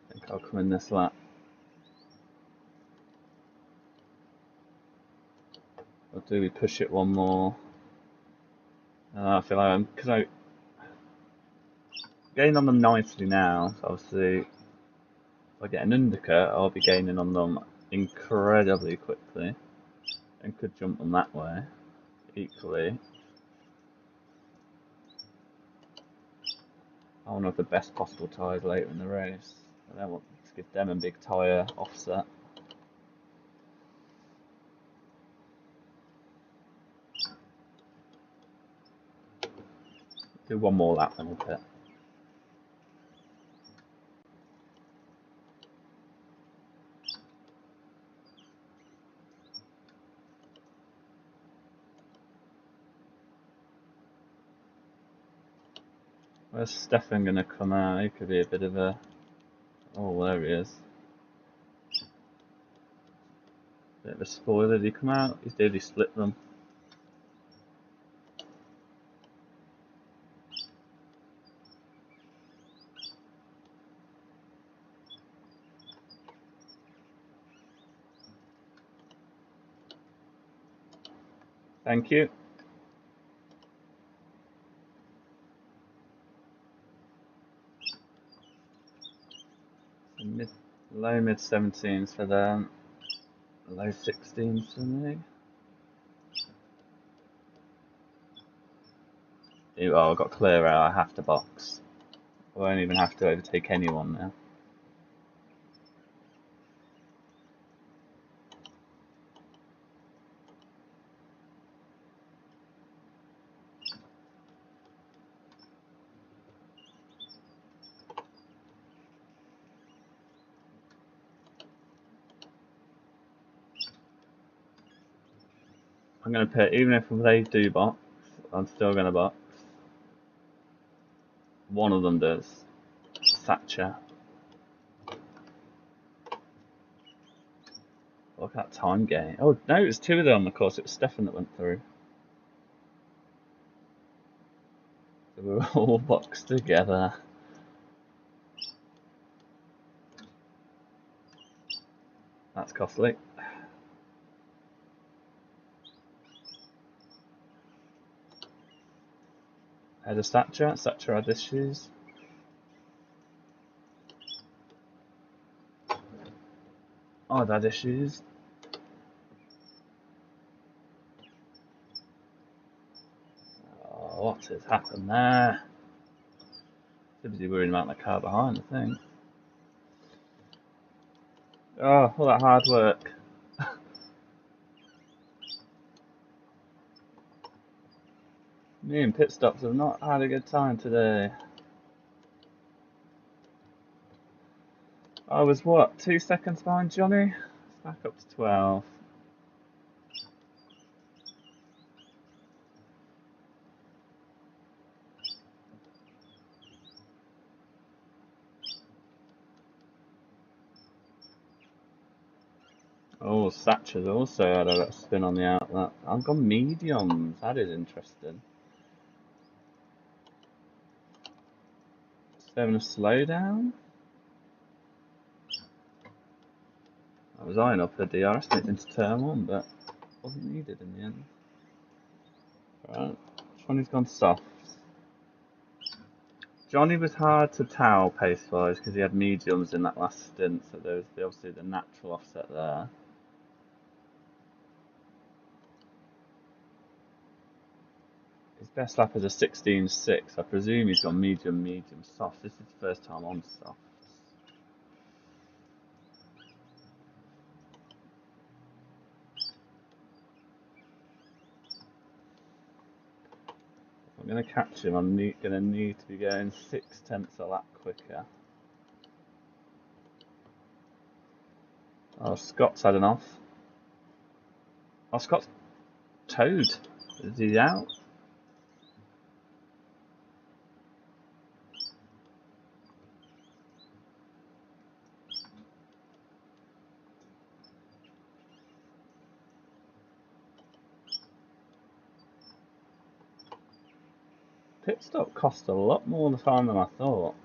I think I'll come in this lap. Or do we push it one more? I feel like because I gain on them nicely now. So obviously, if I get an undercut, I'll be gaining on them incredibly quickly, and could jump them that way. Equally, I want to have the best possible tyres later in the race. I don't want to give them a big tyre offset. Do one more lap then we'll pit. Where's Stefan going to come out? He could be a bit of a... Oh, there he is. Bit of a spoiler. Did he come out? He's nearly split them. Thank you. Low mid 17s for them. Low 16s for me. Oh, I've got clear out. I have to box. I won't even have to overtake anyone now. I'm going to pit, even if they do box, I'm still going to box. One of them does. Thatcher. Look at that time gain. Oh, no, it was two of them, of course. It was Stefan that went through. So we were all boxed together. That's costly. Head of Thatcher. Thatcher had issues. I've had issues. Oh, what has happened there? Too busy worrying about the car behind, I think. Oh, all that hard work. Me and pit stops have not had a good time today. I was what, 2 seconds behind Johnny? Back up to 12. Oh, Thatcher's also had a spin on the outlet. I've gone mediums. That is interesting. Is having a slowdown? I was eyeing up the DRS into turn 1, but wasn't needed in the end. Right, which one has gone soft? Johnny was hard to tell pace-wise because he had mediums in that last stint, so there was obviously the natural offset there. His best lap is a 16.6. I presume he's gone medium, medium, soft. This is the first time on soft. If I'm going to catch him, I'm going to need to be going 0.6 a lap quicker. Oh, Scott's had an off. Oh, Scott's towed. Is he out? Pit stop cost a lot more of the time than I thought.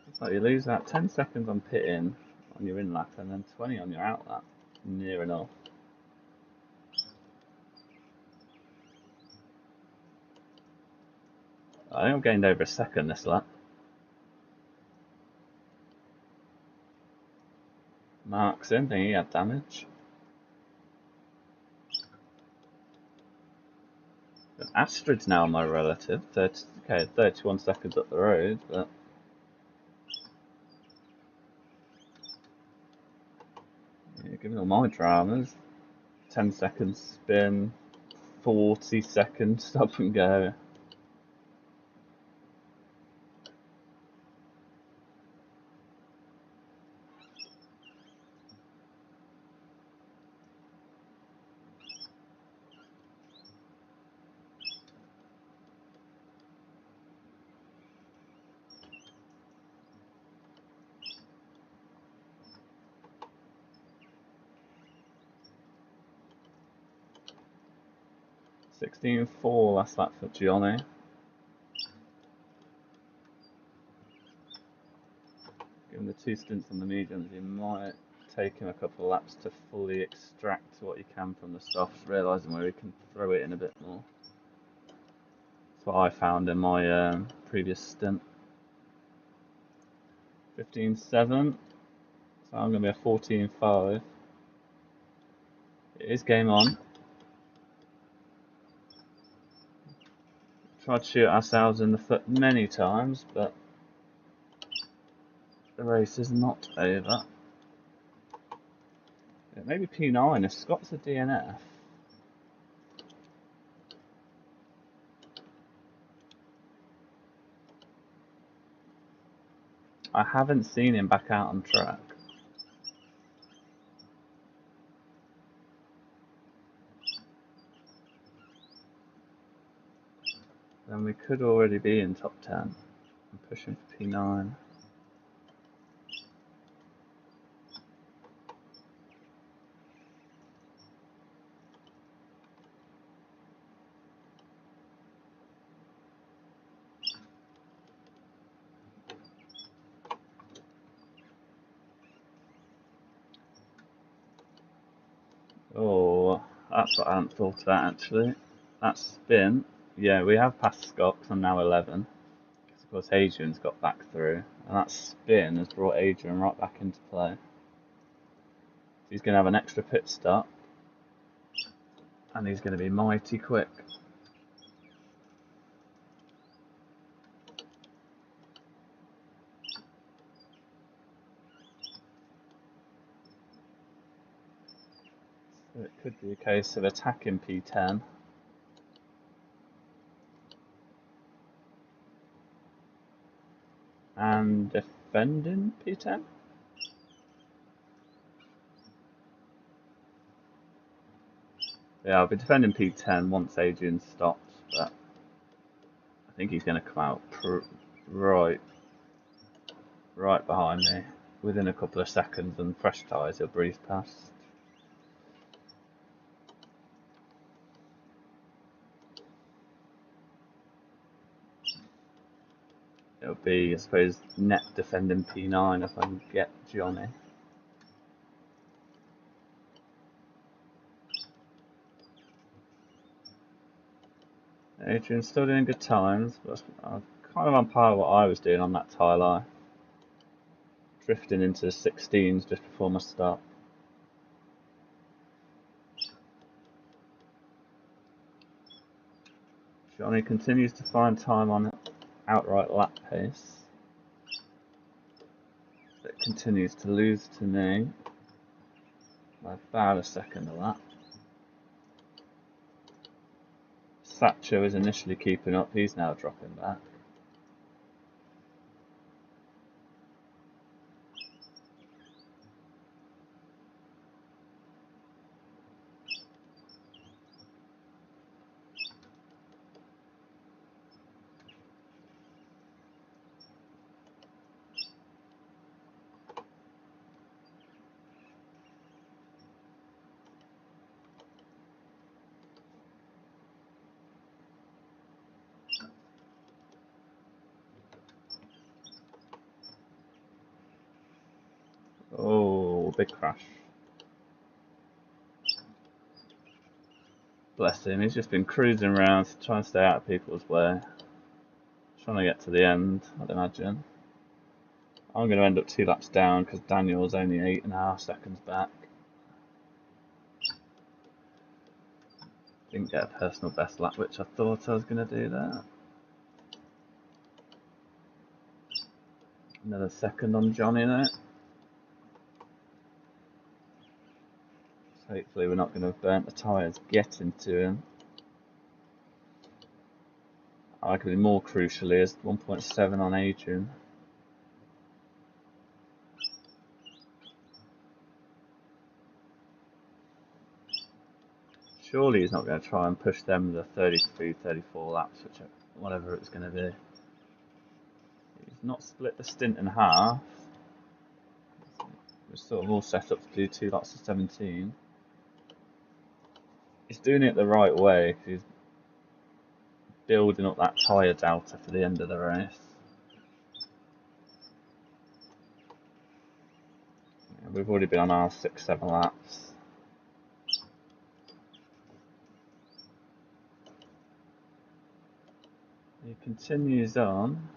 It's like you lose that 10 seconds on pit in on your in lap and then 20 on your out lap. Near enough. I think I've gained over a second this lap. Mark's in, he had damage. Astrid's now my relative. 31 seconds up the road, but yeah, given all my dramas, 10 seconds spin, 40 seconds stop and go. (16.4) last lap for Gianni. Given the 2 stints on the mediums, you might take him a couple of laps to fully extract what you can from the softs, realising where he can throw it in a bit more. That's what I found in my previous stint. 15.7, so I'm going to be a 14.5. It is game on. Tried to shoot ourselves in the foot many times, but the race is not over. Yeah, maybe P9 if Scott's a DNF. I haven't seen him back out on track. Then we could already be in top 10. I'm pushing for P9. Oh, that's what I hadn't thought of that actually. That spin, yeah, we have passed Scott because I'm now 11. Because of course Adrian's got back through, and that spin has brought Adrian right back into play. He's going to have an extra pit stop, and he's going to be mighty quick. So it could be a case of attacking P10. And defending P10? Yeah, I'll be defending P10 once Adrian stops, but I think he's going to come out right behind me. Within a couple of seconds and fresh tyres, he'll breeze past. it'll be, I suppose, net defending P9 if I can get Johnny. Adrian's still doing good times, but I'm kind of on par with what I was doing on that tie line. Drifting into the 16s just before my start. Johnny continues to find time on outright lap pace. But continues to lose to me by about a second a lap. Thatcher was initially keeping up, he's now dropping back. Oh, big crash. Bless him, he's just been cruising around trying to stay out of people's way. Trying to get to the end, I'd imagine. I'm going to end up 2 laps down because Daniel's only 8.5 seconds back. Didn't get a personal best lap, which I thought I was going to do there. Another second on Johnny there. So hopefully we're not going to have burnt the tyres getting to him. Arguably more crucially is 1.7 on Adrian. Surely he's not going to try and push them the 33, 34 laps, whatever it's going to be. He's not split the stint in half. We're sort of all set up to do 2 lots of 17. He's doing it the right way. He's building up that tyre delta for the end of the race. We've already been on our 6-7 laps. He continues on.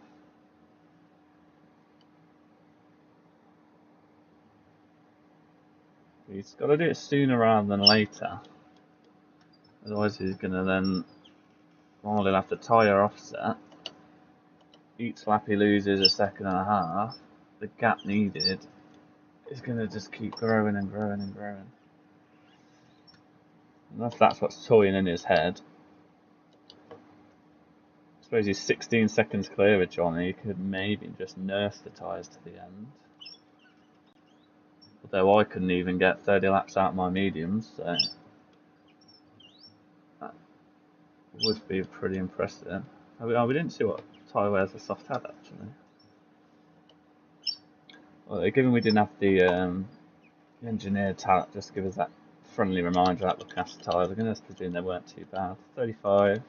He's got to do it sooner rather than later. Otherwise he's going to then, well, he'll have to tyre offset. Each lap he loses a second and a half. The gap needed is going to just keep growing and growing and growing. And if that's what's toying in his head. I suppose he's 16 seconds clear of Johnny. He could maybe just nurse the tyres to the end. Although I couldn't even get 30 laps out of my mediums, so that would be pretty impressive. Oh, we didn't see what tyre wears the soft had actually. Well, given we didn't have the engineered talent, just to give us that friendly reminder about looking after tyres, I'm going to presume they weren't too bad. 35.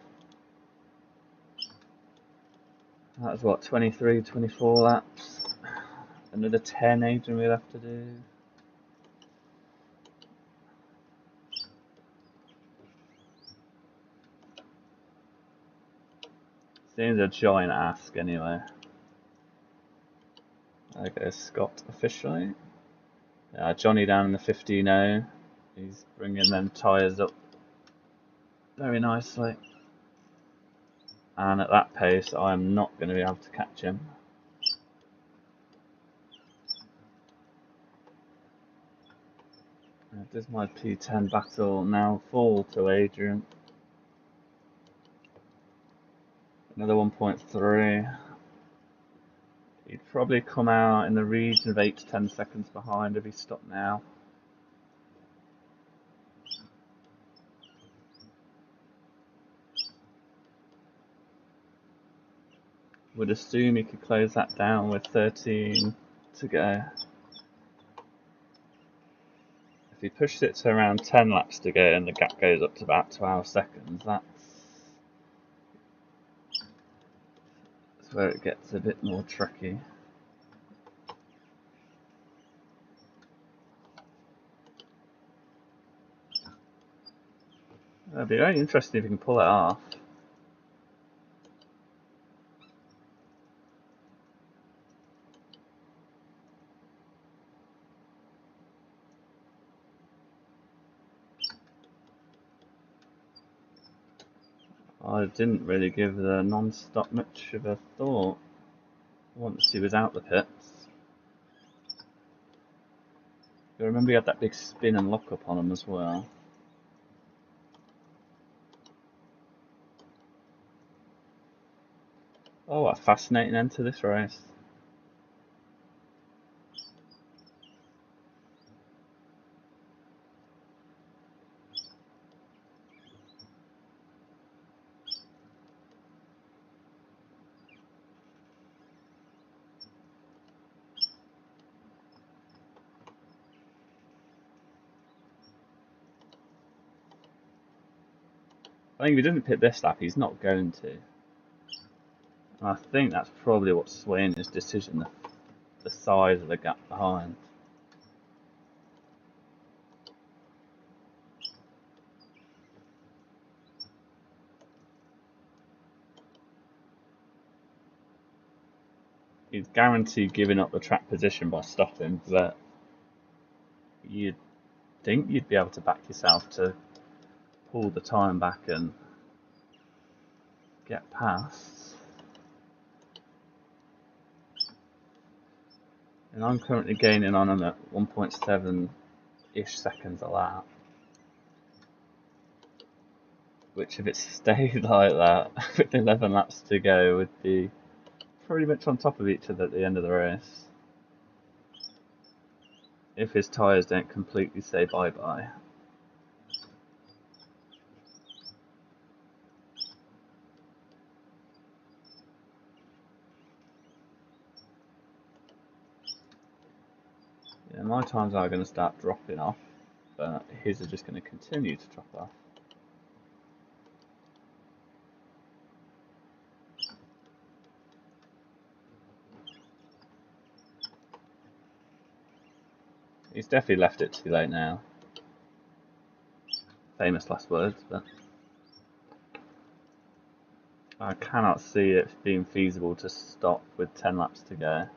That was what, 23, 24 laps. Another 10 Adrian we'll have to do. Seems a giant ask anyway. There goes Scott officially. Johnny down in the 15.0. He's bringing them tyres up very nicely. And at that pace, I am not going to be able to catch him. Does my P10 battle now fall to Adrian? Another 1.3. He'd probably come out in the region of 8 to 10 seconds behind if he stopped now. Would assume he could close that down with 13 to go. If he pushes it to around 10 laps to go and the gap goes up to about 12 seconds, that's where it gets a bit more tricky. It'd be very interesting if you can pull it off. I didn't really give the non-stop much of a thought once he was out the pits. I remember he had that big spin and lock up on him as well. Oh, what a fascinating end to this race. I think if he doesn't pit this lap, he's not going to. And I think that's probably what's swaying his decision, the size of the gap behind. He's guaranteed giving up the track position by stopping, but you'd think you'd be able to back yourself to pull the time back and get past. And I'm currently gaining on him at 1.7-ish seconds a lap. Which, if it stayed like that, with 11 laps to go, would be pretty much on top of each other at the end of the race. If his tyres don't completely say bye-bye. Yeah, my times are going to start dropping off, but his are just going to continue to drop off. He's definitely left it too late now. Famous last words, but I cannot see it being feasible to stop with 10 laps to go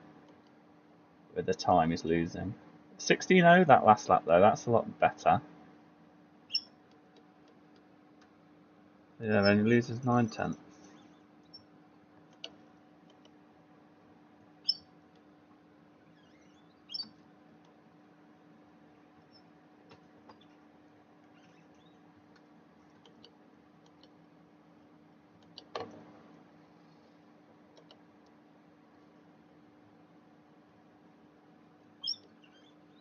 with the time he's losing. 16.0 that last lap though, that's a lot better. Yeah, then he loses 9/10.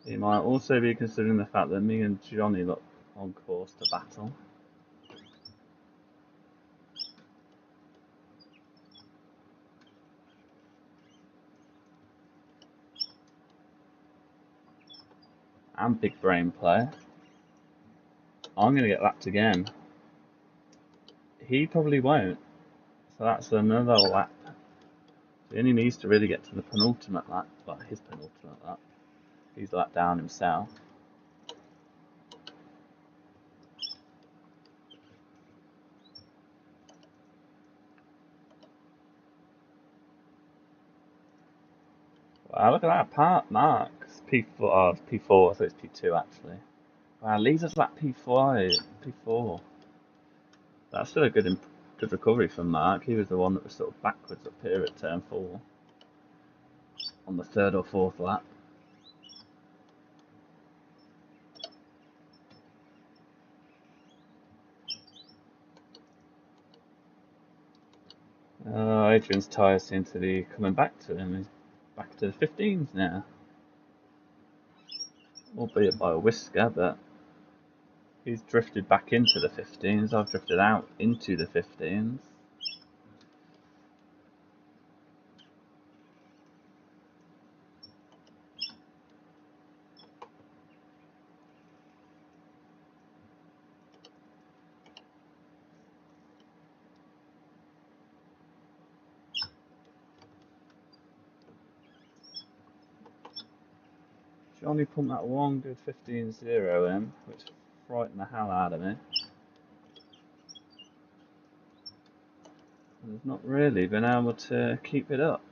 He might also be considering the fact that me and Johnny look on course to battle. And big brain play. I'm going to get lapped again. He probably won't. So that's another lap. He only needs to really get to the penultimate lap, well, his penultimate lap. He's lapped down himself. Wow, look at that part, Marks. P4, oh, it's P4, I thought it's P2 actually. Wow, leaves us lap P5, P4. That's still a good recovery from Mark. He was the one that was sort of backwards up here at turn 4 on the third or fourth lap. Adrian's tyres seem to be coming back to him. He's back to the 15s now. Albeit by a whisker, but he's drifted back into the 15s. I've drifted out into the 15s. She only pumped that one good 15-0 in, which frightened the hell out of me. And has not really been able to keep it up.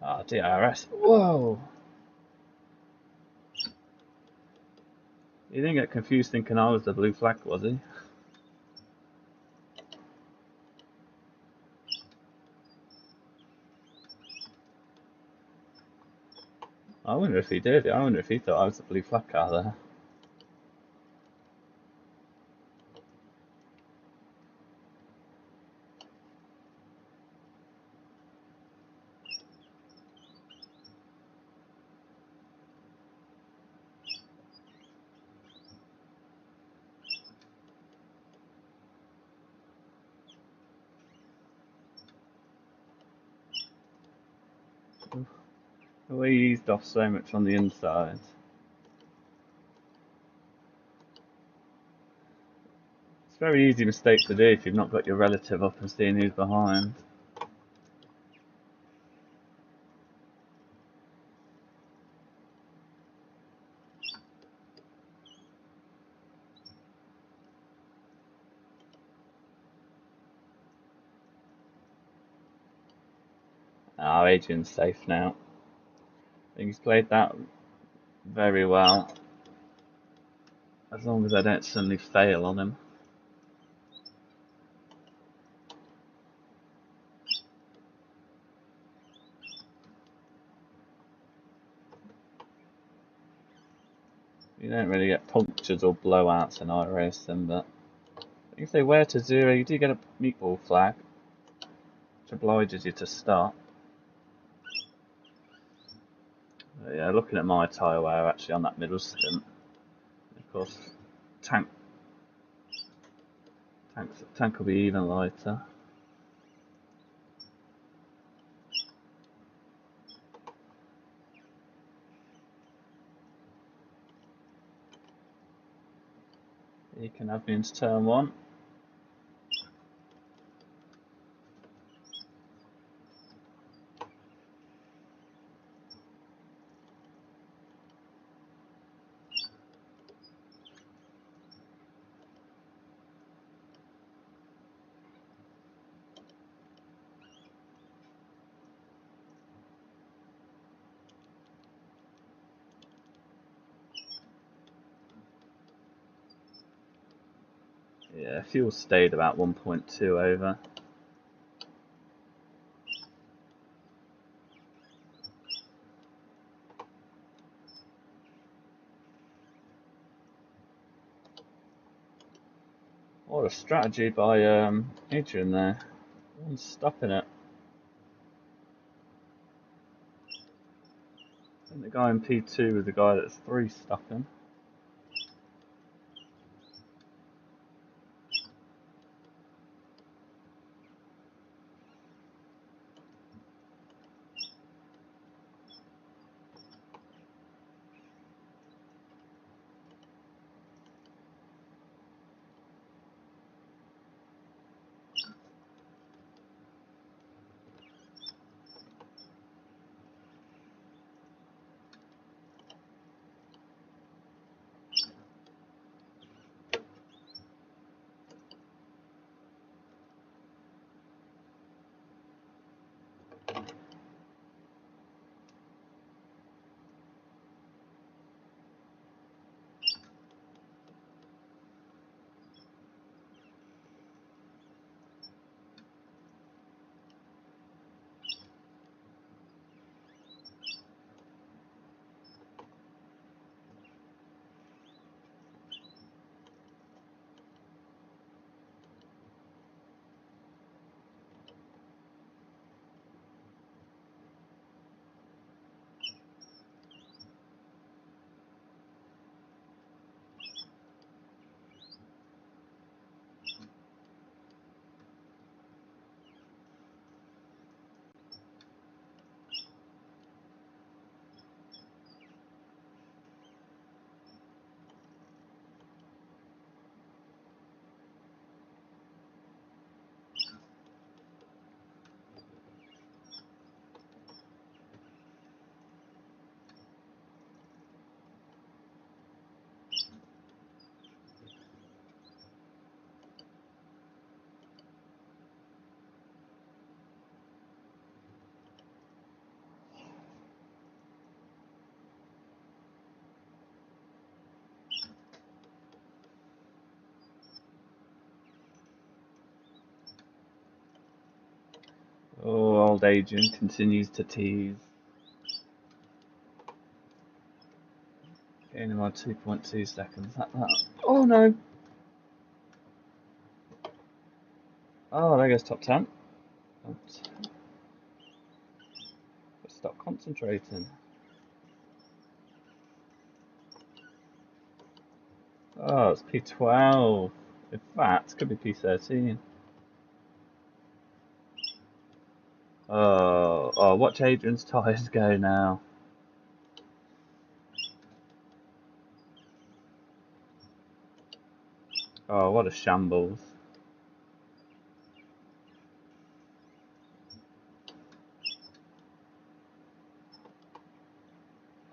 Ah, oh, DRS. Whoa! He didn't get confused thinking I was the blue flag, was he? I wonder if he did. I wonder if he thought I was the blue flag car there. The way he eased off so much on the inside. It's a very easy mistake to do if you've not got your relative up and seeing who's behind. Oh, Adrian's safe now. I think he's played that very well. As long as I don't suddenly fail on him. You don't really get punctures or blowouts in iRacing, but if they wear to 0, you do get a meatball flag, which obliges you to stop. But yeah, looking at my tyre wear actually on that middle stint, of course, tank will be even lighter. You can have me into turn 1. Yeah, fuel stayed about 1.2 over. What a strategy by Adrian there. One's stopping it. I think the guy in P2 was the guy that's 3 stopping. old Adrian continues to tease. Gaining on 2.2 seconds. Oh no! Oh, there goes top 10. Stop concentrating. Oh, it's P12. In fact, it could be P13. Oh, watch Adrian's tyres go now. Oh, what a shambles.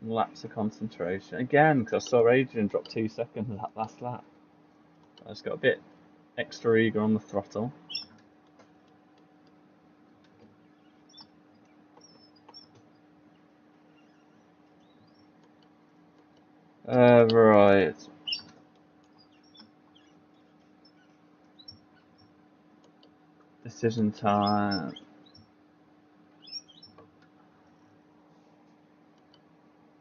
Lapse of concentration. Again, because I saw Adrian drop 2 seconds that last lap. I just got a bit extra eager on the throttle. Right. Decision time.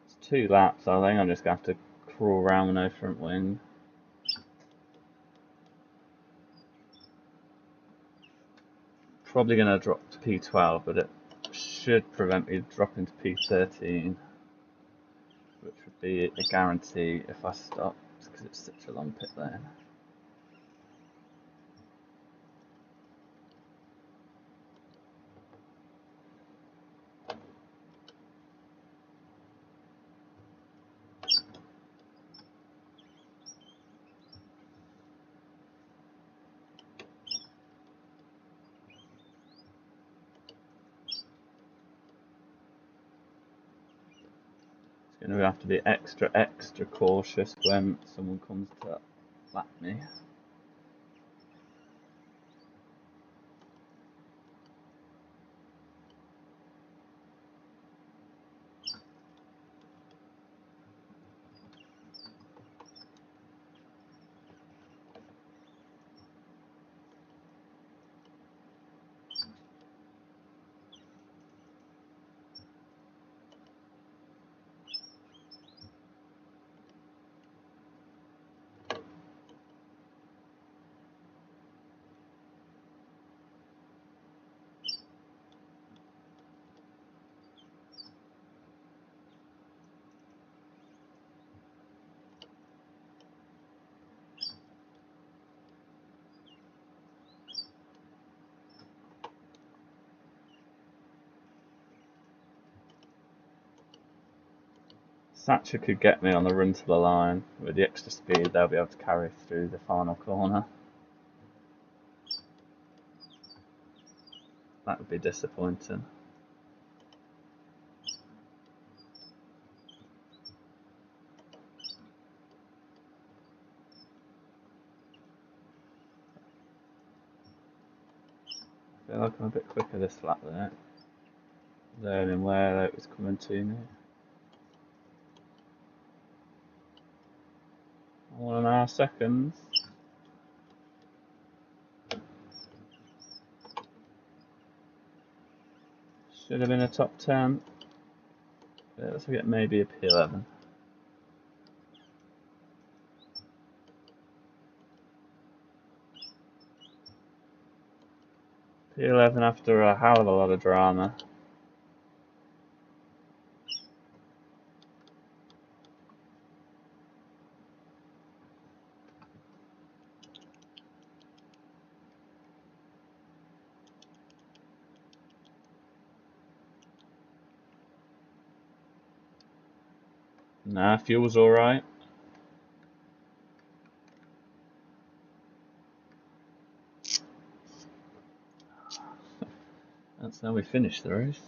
It's 2 laps, I think. I'm just going to have to crawl around with no front wing. Probably going to drop to P12, but it should prevent me dropping to P13, which would be a guarantee if I stopped, because it's such a long pit lane. Going to have to be extra cautious when someone comes to lap me. Thatcher could get me on the run to the line. With the extra speed, they'll be able to carry through the final corner. That would be disappointing. I feel like I'm a bit quicker this lap there. Learning where it was coming to me. 1.5 seconds. Should have been a top 10. Yeah, let's get maybe a P11. P11 after a hell of a lot of drama. Nah, fuel's alright. That's how we finish the race.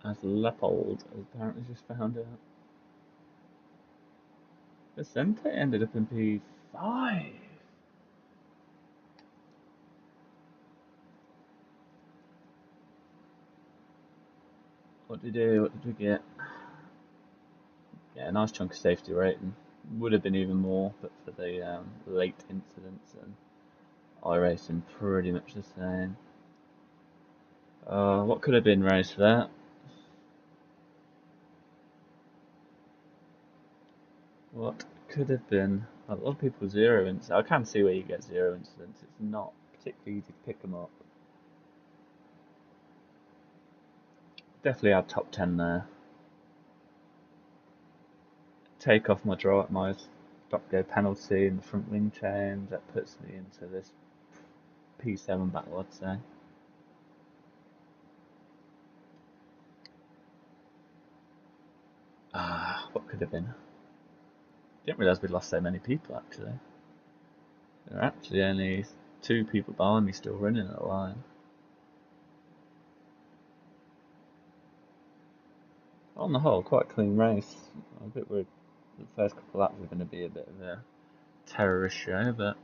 as Leopold has apparently just found out. Vicente ended up in P5. What did we do? What did we get? Yeah, a nice chunk of safety rating. Would have been even more, but for the late incidents, and iRacing pretty much the same. What could have been raised for that? What could have been? A lot of people zero incidents. I can see where you get zero incidents. It's not particularly easy to pick them up. Definitely our top 10 there. Take off my stop go penalty in the front wing change. That puts me into this P7 battle, I'd say. What could have been? Didn't realise we'd lost so many people actually. There are actually only 2 people behind me still running at the line. On the whole, quite a clean race. I'm a bit worried the first couple of laps are going to be a bit of a terrorist show, but